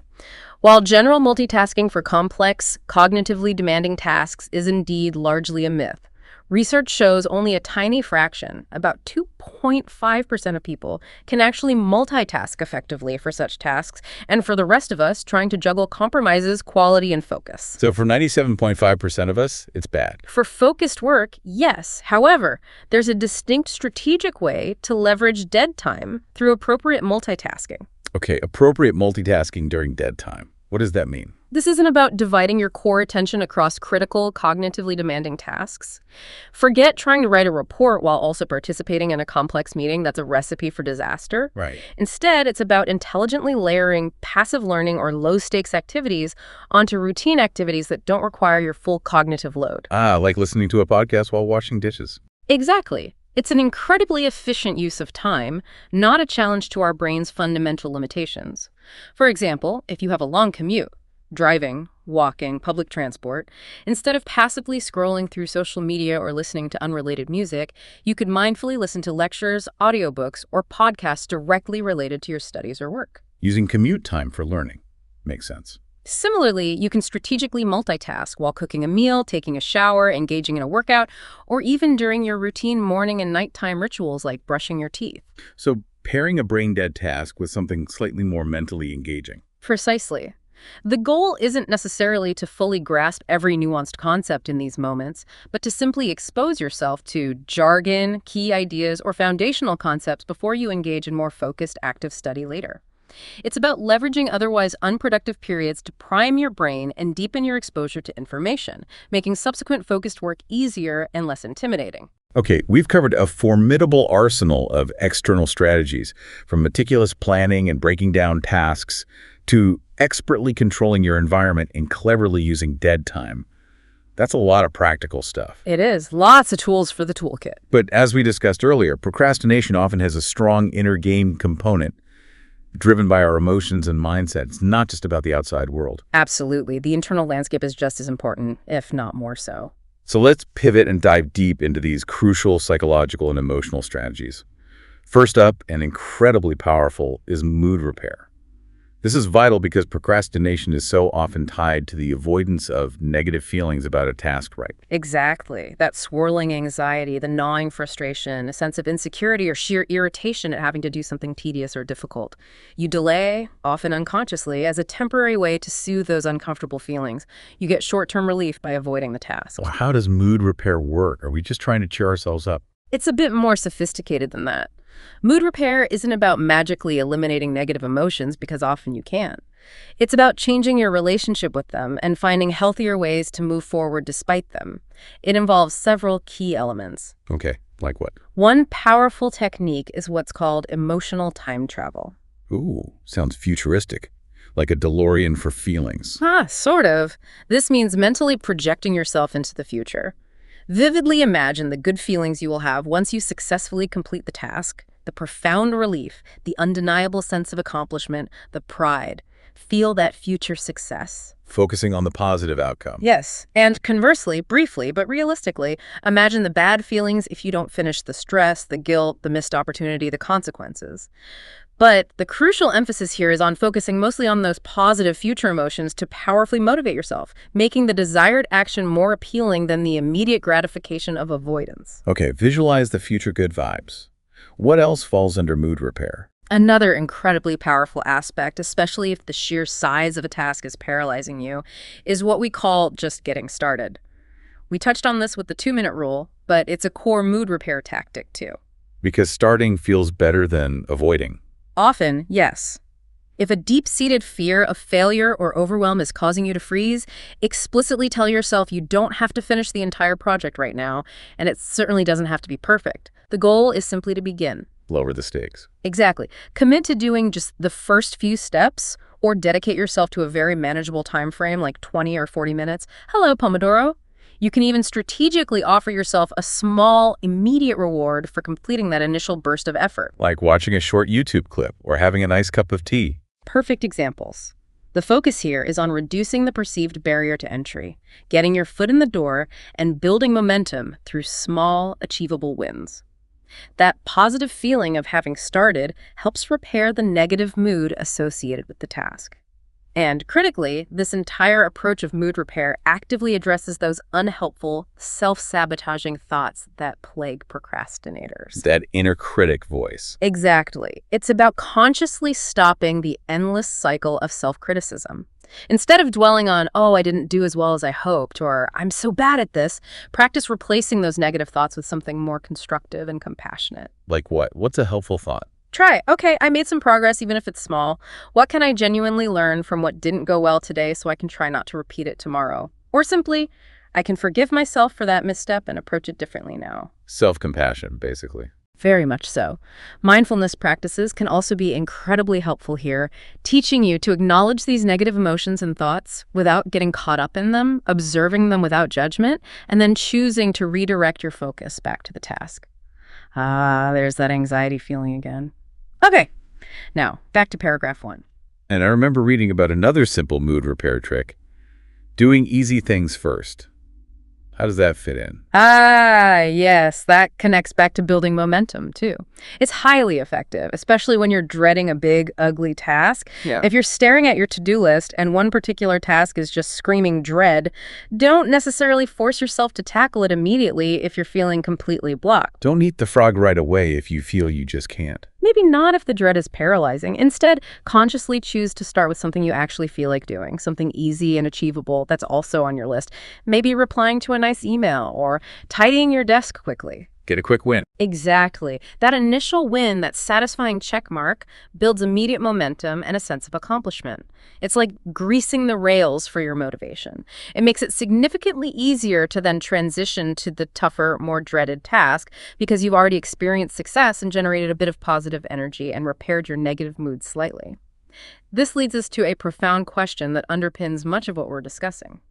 While general multitasking for complex, cognitively demanding tasks is indeed largely a myth, research shows only a tiny fraction, about 2.5% of people, can actually multitask effectively for such tasks, and for the rest of us, trying to juggle compromises quality and focus. So for 97.5% of us, it's bad. For focused work, yes. However, there's a distinct strategic way to leverage dead time through appropriate multitasking. Okay, appropriate multitasking during dead time. What does that mean? This isn't about dividing your core attention across critical, cognitively demanding tasks. Forget trying to write a report while also participating in a complex meeting that's a recipe for disaster. Right. Instead, it's about intelligently layering passive learning or low-stakes activities onto routine activities that don't require your full cognitive load. Like listening to a podcast while washing dishes. Exactly. It's an incredibly efficient use of time, not a challenge to our brain's fundamental limitations. For example, if you have a long commute, driving, walking, public transport, instead of passively scrolling through social media or listening to unrelated music, you could mindfully listen to lectures, audiobooks, or podcasts directly related to your studies or work. Using commute time for learning. Makes sense. Similarly, you can strategically multitask while cooking a meal, taking a shower, engaging in a workout, or even during your routine morning and nighttime rituals like brushing your teeth. So pairing a brain-dead task with something slightly more mentally engaging. Precisely. The goal isn't necessarily to fully grasp every nuanced concept in these moments, but to simply expose yourself to jargon, key ideas, or foundational concepts before you engage in more focused, active study later. It's about leveraging otherwise unproductive periods to prime your brain and deepen your exposure to information, making subsequent focused work easier and less intimidating. Okay, we've covered a formidable arsenal of external strategies, from meticulous planning and breaking down tasks to expertly controlling your environment and cleverly using dead time. That's a lot of practical stuff. It is. Lots of tools for the toolkit. But as we discussed earlier, procrastination often has a strong inner game component driven by our emotions and mindset. It's not just about the outside world. Absolutely. The internal landscape is just as important, if not more so. So let's pivot and dive deep into these crucial psychological and emotional strategies. First up, and incredibly powerful, is mood repair. This is vital because procrastination is so often tied to the avoidance of negative feelings about a task, right? Exactly. That swirling anxiety, the gnawing frustration, a sense of insecurity or sheer irritation at having to do something tedious or difficult. You delay, often unconsciously, as a temporary way to soothe those uncomfortable feelings. You get short-term relief by avoiding the task. Well, how does mood repair work? Are we just trying to cheer ourselves up? It's a bit more sophisticated than that. Mood repair isn't about magically eliminating negative emotions, because often you can't. It's about changing your relationship with them and finding healthier ways to move forward despite them. It involves several key elements. Okay, like what? One powerful technique is what's called emotional time travel. Ooh, sounds futuristic. Like a DeLorean for feelings. Sort of. This means mentally projecting yourself into the future. Vividly imagine the good feelings you will have once you successfully complete the task, the profound relief, the undeniable sense of accomplishment, the pride. Feel that future success. Focusing on the positive outcome. Yes, and conversely, briefly but realistically, imagine the bad feelings if you don't finish, the stress, the guilt, the missed opportunity, the consequences. But the crucial emphasis here is on focusing mostly on those positive future emotions to powerfully motivate yourself, making the desired action more appealing than the immediate gratification of avoidance. Okay, visualize the future good vibes. What else falls under mood repair? Another incredibly powerful aspect, especially if the sheer size of a task is paralyzing you, is what we call just getting started. We touched on this with the 2-minute rule, but it's a core mood repair tactic too. Because starting feels better than avoiding. Often, yes. If a deep-seated fear of failure or overwhelm is causing you to freeze, explicitly tell yourself you don't have to finish the entire project right now, and it certainly doesn't have to be perfect. The goal is simply to begin. Lower the stakes. Exactly. Commit to doing just the first few steps, or dedicate yourself to a very manageable time frame, like 20 or 40 minutes. Hello, Pomodoro. You can even strategically offer yourself a small, immediate reward for completing that initial burst of effort. Like watching a short YouTube clip or having a nice cup of tea. Perfect examples. The focus here is on reducing the perceived barrier to entry, getting your foot in the door, and building momentum through small, achievable wins. That positive feeling of having started helps repair the negative mood associated with the task. And critically, this entire approach of mood repair actively addresses those unhelpful, self-sabotaging thoughts that plague procrastinators. That inner critic voice. Exactly. It's about consciously stopping the endless cycle of self-criticism. Instead of dwelling on, oh, I didn't do as well as I hoped, or I'm so bad at this, practice replacing those negative thoughts with something more constructive and compassionate. Like what? What's a helpful thought? Try, okay, I made some progress even if it's small. What can I genuinely learn from what didn't go well today so I can try not to repeat it tomorrow? Or simply, I can forgive myself for that misstep and approach it differently now. Self-compassion, basically. Very much so. Mindfulness practices can also be incredibly helpful here, teaching you to acknowledge these negative emotions and thoughts without getting caught up in them, observing them without judgment, and then choosing to redirect your focus back to the task. There's that anxiety feeling again. Okay, now back to paragraph 1. And I remember reading about another simple mood repair trick. Doing easy things first. How does that fit in? Yes, that connects back to building momentum, too. It's highly effective, especially when you're dreading a big, ugly task. Yeah. If you're staring at your to-do list and one particular task is just screaming dread, don't necessarily force yourself to tackle it immediately if you're feeling completely blocked. Don't eat the frog right away if you feel you just can't. Maybe not if the dread is paralyzing. Instead, consciously choose to start with something you actually feel like doing, something easy and achievable that's also on your list. Maybe replying to a nice email or tidying your desk quickly. Get a quick win. Exactly. That initial win, that satisfying check mark, builds immediate momentum and a sense of accomplishment. It's like greasing the rails for your motivation. It makes it significantly easier to then transition to the tougher, more dreaded task because you've already experienced success and generated a bit of positive energy and repaired your negative mood slightly. This leads us to a profound question that underpins much of what we're discussing.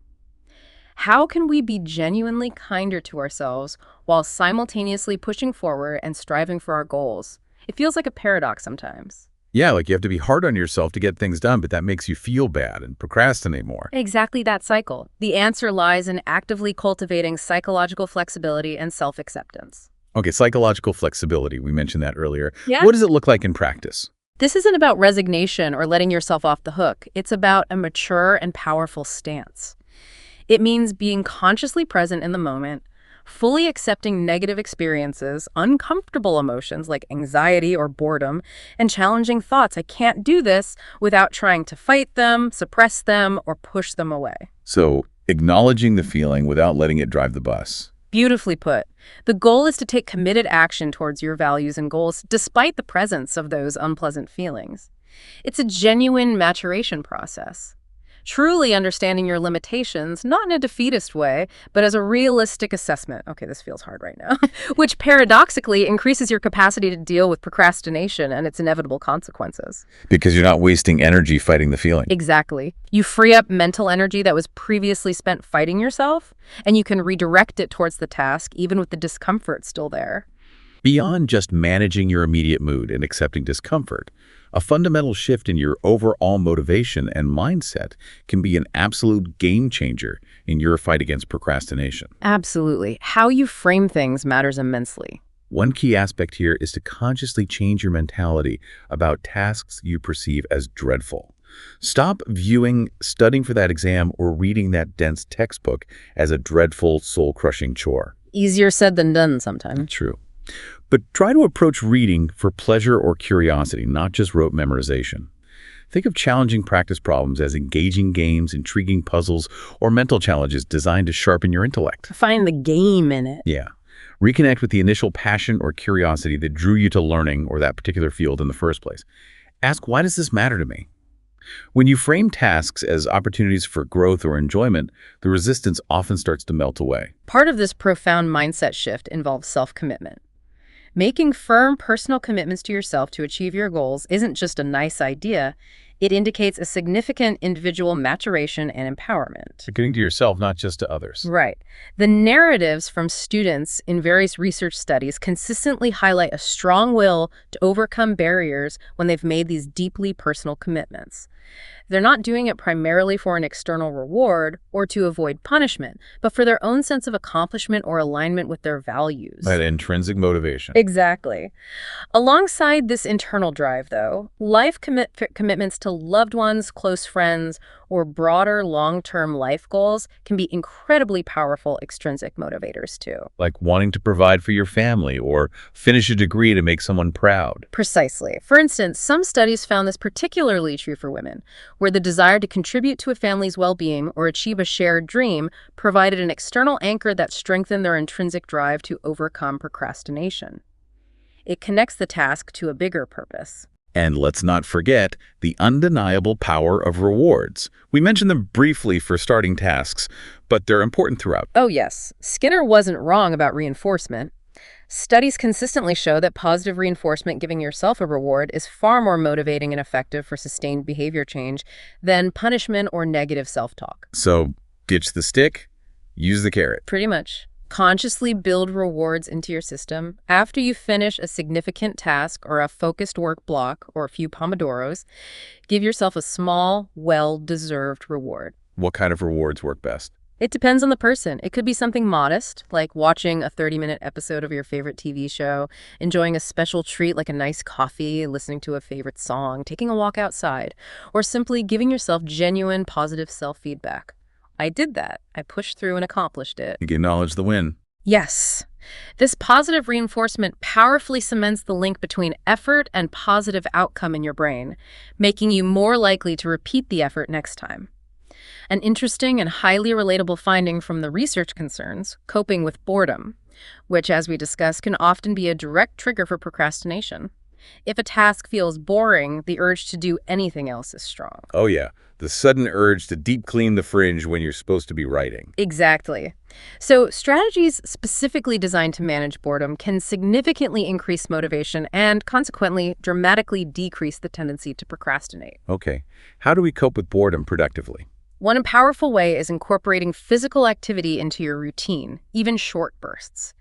How can we be genuinely kinder to ourselves while simultaneously pushing forward and striving for our goals? It feels like a paradox sometimes. Yeah, like you have to be hard on yourself to get things done, but that makes you feel bad and procrastinate more. Exactly that cycle. The answer lies in actively cultivating psychological flexibility and self-acceptance. Okay, psychological flexibility. We mentioned that earlier. Yeah. What does it look like in practice? This isn't about resignation or letting yourself off the hook. It's about a mature and powerful stance. It means being consciously present in the moment, fully accepting negative experiences, uncomfortable emotions like anxiety or boredom, and challenging thoughts. I can't do this without trying to fight them, suppress them, or push them away. So, acknowledging the feeling without letting it drive the bus. Beautifully put. The goal is to take committed action towards your values and goals despite the presence of those unpleasant feelings. It's a genuine maturation process. Truly understanding your limitations, not in a defeatist way, but as a realistic assessment. Okay, this feels hard right now. Which paradoxically increases your capacity to deal with procrastination and its inevitable consequences. Because you're not wasting energy fighting the feeling. Exactly. You free up mental energy that was previously spent fighting yourself, and you can redirect it towards the task, even with the discomfort still there. Beyond just managing your immediate mood and accepting discomfort, a fundamental shift in your overall motivation and mindset can be an absolute game changer in your fight against procrastination. Absolutely. How you frame things matters immensely. One key aspect here is to consciously change your mentality about tasks you perceive as dreadful. Stop viewing studying for that exam or reading that dense textbook as a dreadful, soul-crushing chore. Easier said than done sometimes. True. But try to approach reading for pleasure or curiosity, not just rote memorization. Think of challenging practice problems as engaging games, intriguing puzzles, or mental challenges designed to sharpen your intellect. Find the game in it. Yeah. Reconnect with the initial passion or curiosity that drew you to learning or that particular field in the first place. Ask, why does this matter to me? When you frame tasks as opportunities for growth or enjoyment, the resistance often starts to melt away. Part of this profound mindset shift involves self-commitment. Making firm personal commitments to yourself to achieve your goals isn't just a nice idea. It indicates a significant individual maturation and empowerment. Committing to yourself, not just to others. Right. The narratives from students in various research studies consistently highlight a strong will to overcome barriers when they've made these deeply personal commitments. They're not doing it primarily for an external reward or to avoid punishment, but for their own sense of accomplishment or alignment with their values. That intrinsic motivation. Exactly. Alongside this internal drive, though, life commitments to loved ones, close friends, or broader long-term life goals can be incredibly powerful extrinsic motivators, too. Like wanting to provide for your family or finish a degree to make someone proud. Precisely. For instance, some studies found this particularly true for women, where the desire to contribute to a family's well-being or achieve a shared dream provided an external anchor that strengthened their intrinsic drive to overcome procrastination. It connects the task to a bigger purpose. And let's not forget the undeniable power of rewards. We mentioned them briefly for starting tasks, but they're important throughout. Oh, yes. Skinner wasn't wrong about reinforcement. Studies consistently show that positive reinforcement, giving yourself a reward, is far more motivating and effective for sustained behavior change than punishment or negative self-talk. So, ditch the stick, use the carrot. Pretty much. Consciously build rewards into your system. After you finish a significant task or a focused work block or a few pomodoros, give yourself a small, well-deserved reward. What kind of rewards work best? It depends on the person. It could be something modest, like watching a 30-minute episode of your favorite TV show, enjoying a special treat like a nice coffee, listening to a favorite song, taking a walk outside, or simply giving yourself genuine positive self-feedback. I did that. I pushed through and accomplished it. You acknowledge the win. Yes. This positive reinforcement powerfully cements the link between effort and positive outcome in your brain, making you more likely to repeat the effort next time. An interesting and highly relatable finding from the research concerns coping with boredom, which, as we discussed, can often be a direct trigger for procrastination. If a task feels boring, the urge to do anything else is strong. Oh yeah, the sudden urge to deep clean the fridge when you're supposed to be writing. Exactly. So strategies specifically designed to manage boredom can significantly increase motivation and, consequently, dramatically decrease the tendency to procrastinate. Okay, how do we cope with boredom productively? One powerful way is incorporating physical activity into your routine, even short bursts.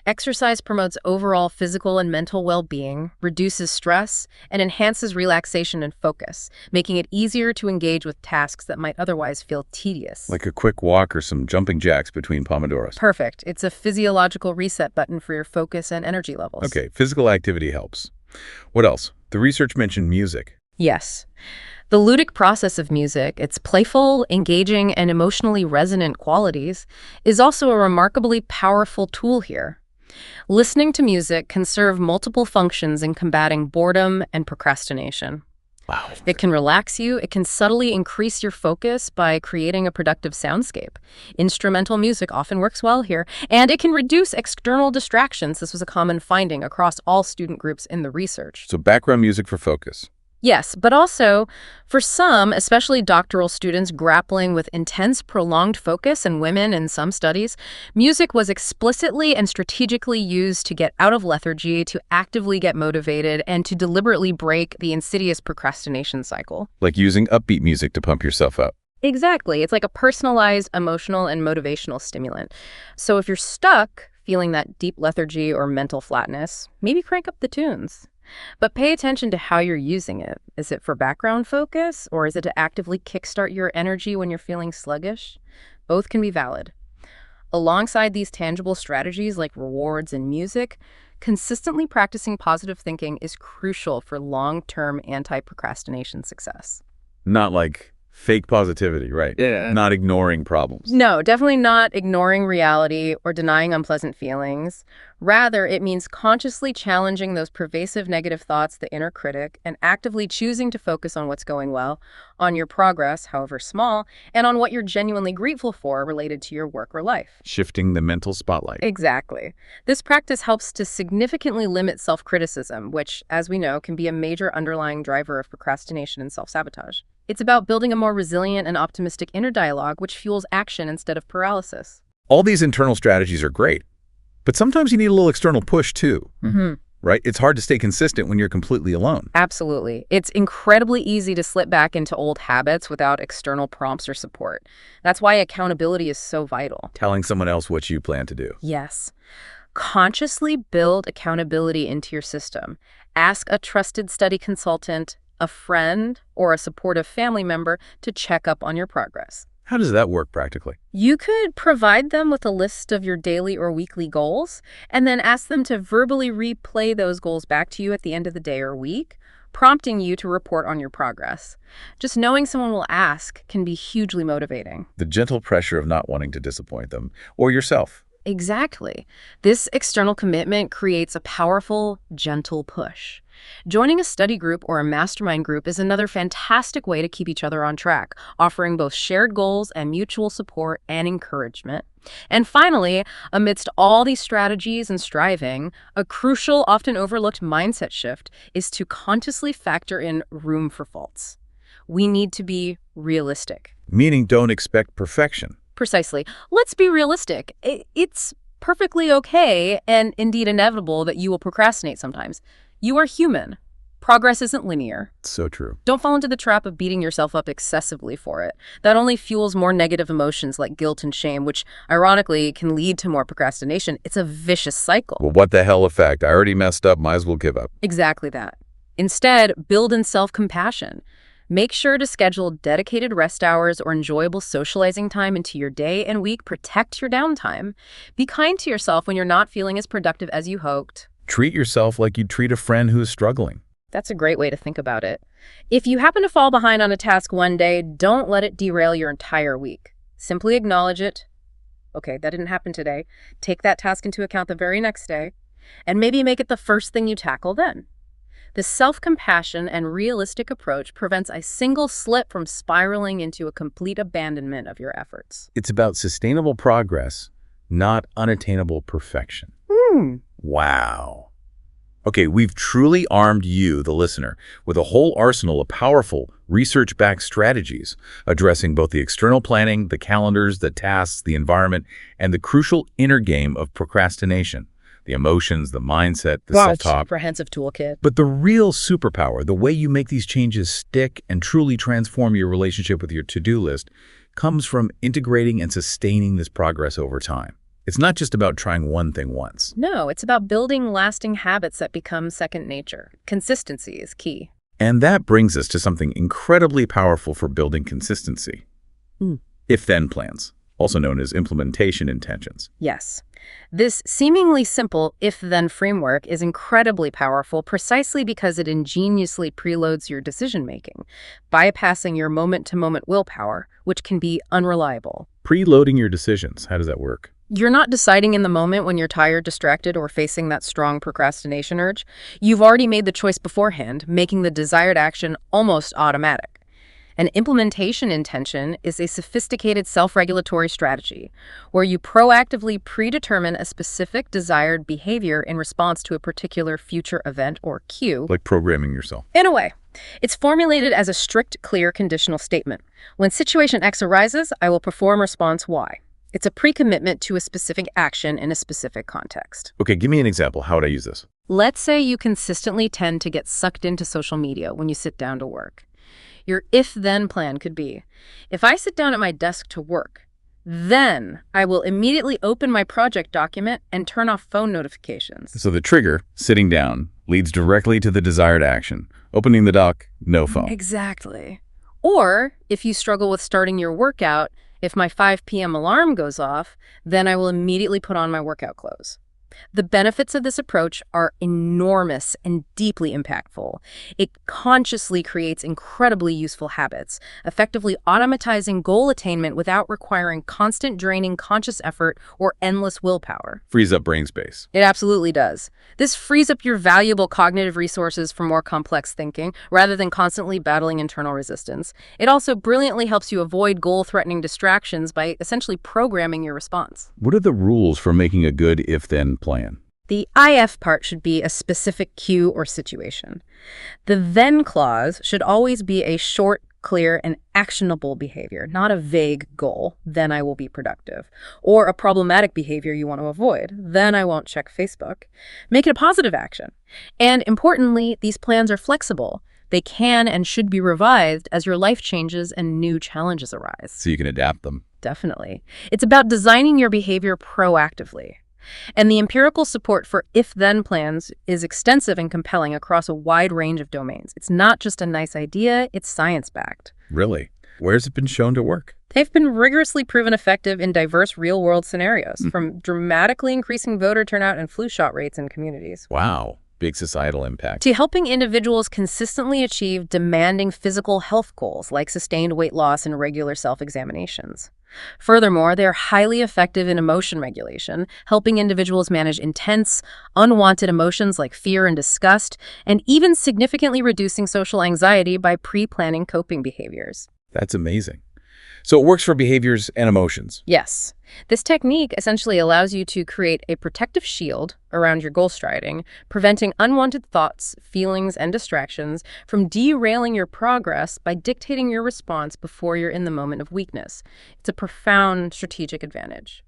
Exercise promotes overall physical and mental well-being, reduces stress, and enhances relaxation and focus, making it easier to engage with tasks that might otherwise feel tedious. Like a quick walk or some jumping jacks between pomodoros. Perfect. It's a physiological reset button for your focus and energy levels. Okay, physical activity helps. What else? The research mentioned music. Yes. The ludic process of music, its playful, engaging, and emotionally resonant qualities, is also a remarkably powerful tool here. Listening to music can serve multiple functions in combating boredom and procrastination. Wow. It can relax you. It can subtly increase your focus by creating a productive soundscape. Instrumental music often works well here. And it can reduce external distractions. This was a common finding across all student groups in the research. So background music for focus. Yes, but also, for some, especially doctoral students grappling with intense, prolonged focus, and women in some studies, music was explicitly and strategically used to get out of lethargy, to actively get motivated, and to deliberately break the insidious procrastination cycle. Like using upbeat music to pump yourself up. Exactly. It's like a personalized emotional and motivational stimulant. So if you're stuck feeling that deep lethargy or mental flatness, maybe crank up the tunes. But pay attention to how you're using it. Is it for background focus, or is it to actively kickstart your energy when you're feeling sluggish? Both can be valid. Alongside these tangible strategies like rewards and music, consistently practicing positive thinking is crucial for long-term anti-procrastination success. Not like fake positivity, right? Yeah. Not ignoring problems. No, definitely not ignoring reality or denying unpleasant feelings. Rather, it means consciously challenging those pervasive negative thoughts, the inner critic, and actively choosing to focus on what's going well, on your progress, however small, and on what you're genuinely grateful for related to your work or life. Shifting the mental spotlight. Exactly. This practice helps to significantly limit self-criticism, which, as we know, can be a major underlying driver of procrastination and self-sabotage. It's about building a more resilient and optimistic inner dialogue, which fuels action instead of paralysis. All these internal strategies are great, but sometimes you need a little external push too, right? It's hard to stay consistent when you're completely alone. Absolutely. It's incredibly easy to slip back into old habits without external prompts or support. That's why accountability is so vital. Telling someone else what you plan to do. Yes. Consciously build accountability into your system. Ask a trusted study consultant, a friend, or a supportive family member to check up on your progress. How does that work practically? You could provide them with a list of your daily or weekly goals, and then ask them to verbally replay those goals back to you at the end of the day or week, prompting you to report on your progress. Just knowing someone will ask can be hugely motivating. The gentle pressure of not wanting to disappoint them, or yourself. Exactly. This external commitment creates a powerful, gentle push. Joining a study group or a mastermind group is another fantastic way to keep each other on track, offering both shared goals and mutual support and encouragement. And finally, amidst all these strategies and striving, a crucial, often overlooked mindset shift is to consciously factor in room for faults. We need to be realistic. Meaning don't expect perfection. Precisely. Let's be realistic. It's perfectly okay and indeed inevitable that you will procrastinate sometimes. You are human. Progress isn't linear. So true. Don't fall into the trap of beating yourself up excessively for it. That only fuels more negative emotions like guilt and shame, which ironically can lead to more procrastination. It's a vicious cycle. Well, what the hell effect? I already messed up, might as well give up. Exactly that. Instead, build in self-compassion. Make sure to schedule dedicated rest hours or enjoyable socializing time into your day and week. Protect your downtime. Be kind to yourself when you're not feeling as productive as you hoped. Treat yourself like you'd treat a friend who is struggling. That's a great way to think about it. If you happen to fall behind on a task one day, don't let it derail your entire week. Simply acknowledge it. Okay, that didn't happen today. Take that task into account the very next day, and maybe make it the first thing you tackle then. The self-compassion and realistic approach prevents a single slip from spiraling into a complete abandonment of your efforts. It's about sustainable progress, not unattainable perfection. Wow. Okay, we've truly armed you, the listener, with a whole arsenal of powerful, research-backed strategies addressing both the external planning, the calendars, the tasks, the environment, and the crucial inner game of procrastination. The emotions, the mindset, the self-talk. Comprehensive toolkit. But the real superpower, the way you make these changes stick and truly transform your relationship with your to-do list, comes from integrating and sustaining this progress over time. It's not just about trying one thing once. No, it's about building lasting habits that become second nature. Consistency is key. And that brings us to something incredibly powerful for building consistency. If-then plans, also known as implementation intentions. Yes. This seemingly simple if-then framework is incredibly powerful precisely because it ingeniously preloads your decision-making, bypassing your moment-to-moment willpower, which can be unreliable. Preloading your decisions, how does that work? You're not deciding in the moment when you're tired, distracted, or facing that strong procrastination urge. You've already made the choice beforehand, making the desired action almost automatic. An implementation intention is a sophisticated self-regulatory strategy where you proactively predetermine a specific desired behavior in response to a particular future event or cue. Like programming yourself. In a way. It's formulated as a strict, clear conditional statement. When situation X arises, I will perform response Y. It's a pre-commitment to a specific action in a specific context. Okay, give me an example. How would I use this? Let's say you consistently tend to get sucked into social media when you sit down to work. Your if-then plan could be, if I sit down at my desk to work, then I will immediately open my project document and turn off phone notifications. So the trigger, sitting down, leads directly to the desired action. Opening the doc, no phone. Exactly. Or if you struggle with starting your workout, if my 5 p.m. alarm goes off, then I will immediately put on my workout clothes. The benefits of this approach are enormous and deeply impactful. It consciously creates incredibly useful habits, effectively automatizing goal attainment without requiring constant draining conscious effort or endless willpower. Frees up brain space. It absolutely does. This frees up your valuable cognitive resources for more complex thinking, rather than constantly battling internal resistance. It also brilliantly helps you avoid goal-threatening distractions by essentially programming your response. What are the rules for making a good if-then plan? The IF part should be a specific cue or situation. The then clause should always be a short, clear, and actionable behavior, not a vague goal, then I will be productive, or a problematic behavior you want to avoid, then I won't check Facebook. Make it a positive action. And importantly, these plans are flexible. They can and should be revised as your life changes and new challenges arise. So you can adapt them. Definitely. It's about designing your behavior proactively. And the empirical support for if-then plans is extensive and compelling across a wide range of domains. It's not just a nice idea, it's science-backed. Really? Where's it been shown to work? They've been rigorously proven effective in diverse real-world scenarios, from dramatically increasing voter turnout and flu shot rates in communities. Wow. Big societal impact. To helping individuals consistently achieve demanding physical health goals like sustained weight loss and regular self-examinations. Furthermore, they are highly effective in emotion regulation, helping individuals manage intense, unwanted emotions like fear and disgust, and even significantly reducing social anxiety by pre-planning coping behaviors. That's amazing. So it works for behaviors and emotions. Yes. This technique essentially allows you to create a protective shield around your goal striding, preventing unwanted thoughts, feelings, and distractions from derailing your progress by dictating your response before you're in the moment of weakness. It's a profound strategic advantage.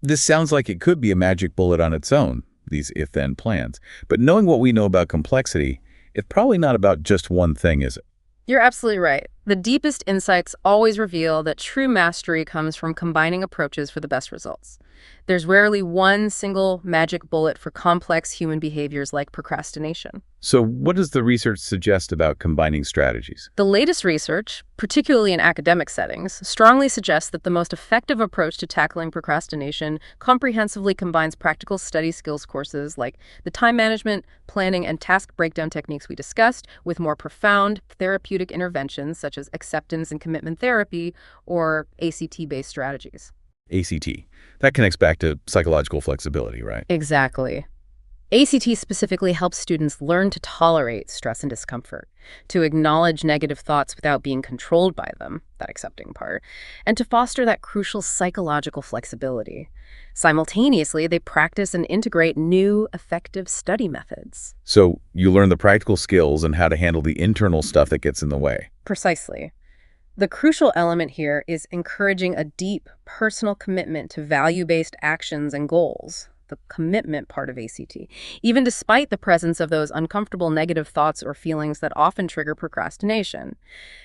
This sounds like it could be a magic bullet on its own, these if-then plans. But knowing what we know about complexity, it's probably not about just one thing, is it? You're absolutely right. The deepest insights always reveal that true mastery comes from combining approaches for the best results. There's rarely one single magic bullet for complex human behaviors like procrastination. So what does the research suggest about combining strategies? The latest research, particularly in academic settings, strongly suggests that the most effective approach to tackling procrastination comprehensively combines practical study skills courses like the time management, planning, and task breakdown techniques we discussed with more profound therapeutic interventions such as acceptance and commitment therapy or ACT-based strategies. ACT. That connects back to psychological flexibility, right? Exactly. ACT specifically helps students learn to tolerate stress and discomfort, to acknowledge negative thoughts without being controlled by them, that accepting part, and to foster that crucial psychological flexibility. Simultaneously, they practice and integrate new, effective study methods. So you learn the practical skills and how to handle the internal stuff that gets in the way. Precisely. The crucial element here is encouraging a deep, personal commitment to value-based actions and goals, the commitment part of ACT, even despite the presence of those uncomfortable negative thoughts or feelings that often trigger procrastination.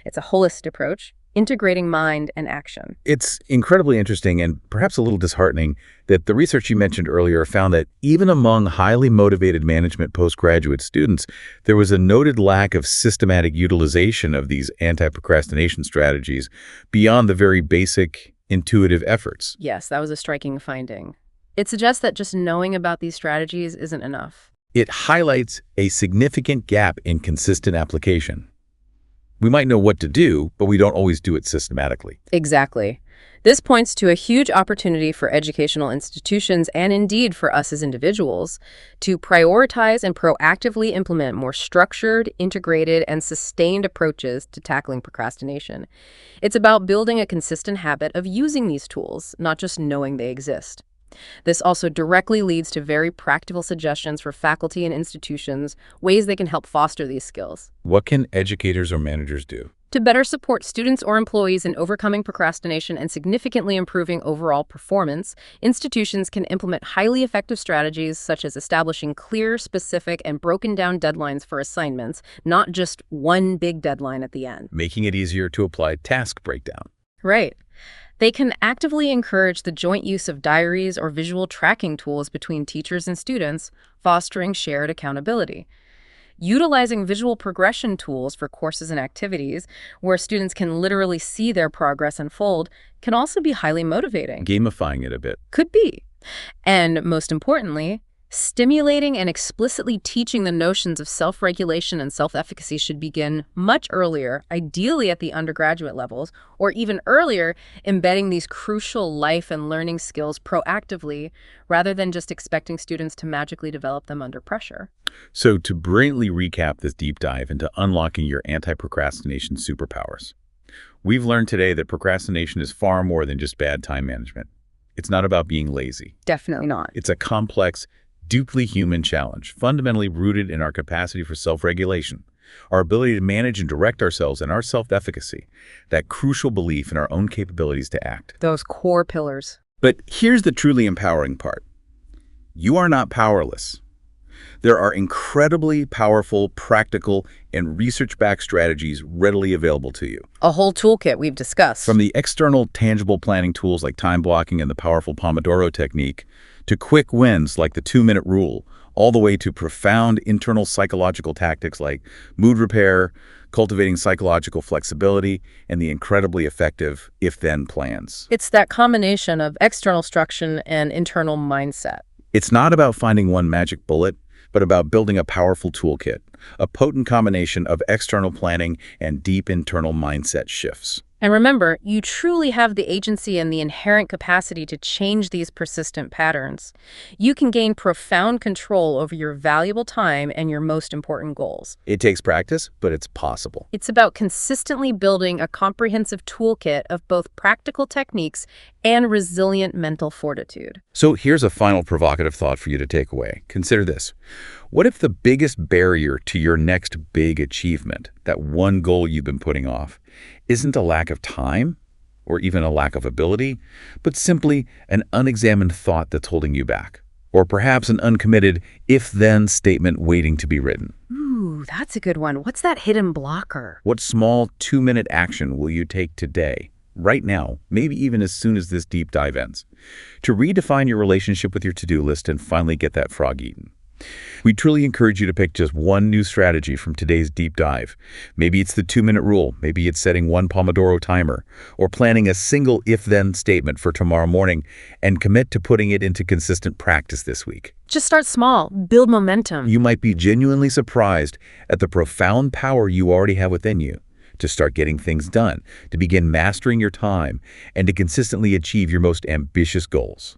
It's a holistic approach, integrating mind and action. It's incredibly interesting and perhaps a little disheartening that the research you mentioned earlier found that even among highly motivated management postgraduate students, there was a noted lack of systematic utilization of these anti-procrastination strategies beyond the very basic intuitive efforts. Yes, that was a striking finding. It suggests that just knowing about these strategies isn't enough. It highlights a significant gap in consistent application. We might know what to do, but we don't always do it systematically. Exactly. This points to a huge opportunity for educational institutions and indeed for us as individuals to prioritize and proactively implement more structured, integrated, and sustained approaches to tackling procrastination. It's about building a consistent habit of using these tools, not just knowing they exist. This also directly leads to very practical suggestions for faculty and institutions, ways they can help foster these skills. What can educators or managers do? To better support students or employees in overcoming procrastination and significantly improving overall performance, institutions can implement highly effective strategies such as establishing clear, specific, and broken down deadlines for assignments, not just one big deadline at the end. Making it easier to apply task breakdown. Right. They can actively encourage the joint use of diaries or visual tracking tools between teachers and students, fostering shared accountability. Utilizing visual progression tools for courses and activities, where students can literally see their progress unfold, can also be highly motivating. Gamifying it a bit. Could be. And most importantly, stimulating and explicitly teaching the notions of self-regulation and self-efficacy should begin much earlier, ideally at the undergraduate levels, or even earlier, embedding these crucial life and learning skills proactively, rather than just expecting students to magically develop them under pressure. So to brilliantly recap this deep dive into unlocking your anti-procrastination superpowers, we've learned today that procrastination is far more than just bad time management. It's not about being lazy. Definitely not. It's a complex, deeply human challenge, fundamentally rooted in our capacity for self-regulation, our ability to manage and direct ourselves, and our self-efficacy, that crucial belief in our own capabilities to act. Those core pillars. But here's the truly empowering part. You are not powerless. There are incredibly powerful, practical, and research-backed strategies readily available to you. A whole toolkit we've discussed. From the external, tangible planning tools like time blocking and the powerful Pomodoro technique, to quick wins like the 2-minute rule, all the way to profound internal psychological tactics like mood repair, cultivating psychological flexibility, and the incredibly effective if-then plans. It's that combination of external structure and internal mindset. It's not about finding one magic bullet, but about building a powerful toolkit, a potent combination of external planning and deep internal mindset shifts. And remember, you truly have the agency and the inherent capacity to change these persistent patterns. You can gain profound control over your valuable time and your most important goals. It takes practice, but it's possible. It's about consistently building a comprehensive toolkit of both practical techniques and resilient mental fortitude. So here's a final provocative thought for you to take away. Consider this. What if the biggest barrier to your next big achievement, that one goal you've been putting off, isn't a lack of time or even a lack of ability, but simply an unexamined thought that's holding you back? Or perhaps an uncommitted if-then statement waiting to be written? Ooh, that's a good one. What's that hidden blocker? What small 2-minute action will you take today, right now, maybe even as soon as this deep dive ends, to redefine your relationship with your to-do list and finally get that frog eaten? We truly encourage you to pick just one new strategy from today's deep dive. Maybe it's the 2-minute rule, maybe it's setting one Pomodoro timer, or planning a single if-then statement for tomorrow morning and commit to putting it into consistent practice this week. Just start small, build momentum. You might be genuinely surprised at the profound power you already have within you to start getting things done, to begin mastering your time, and to consistently achieve your most ambitious goals.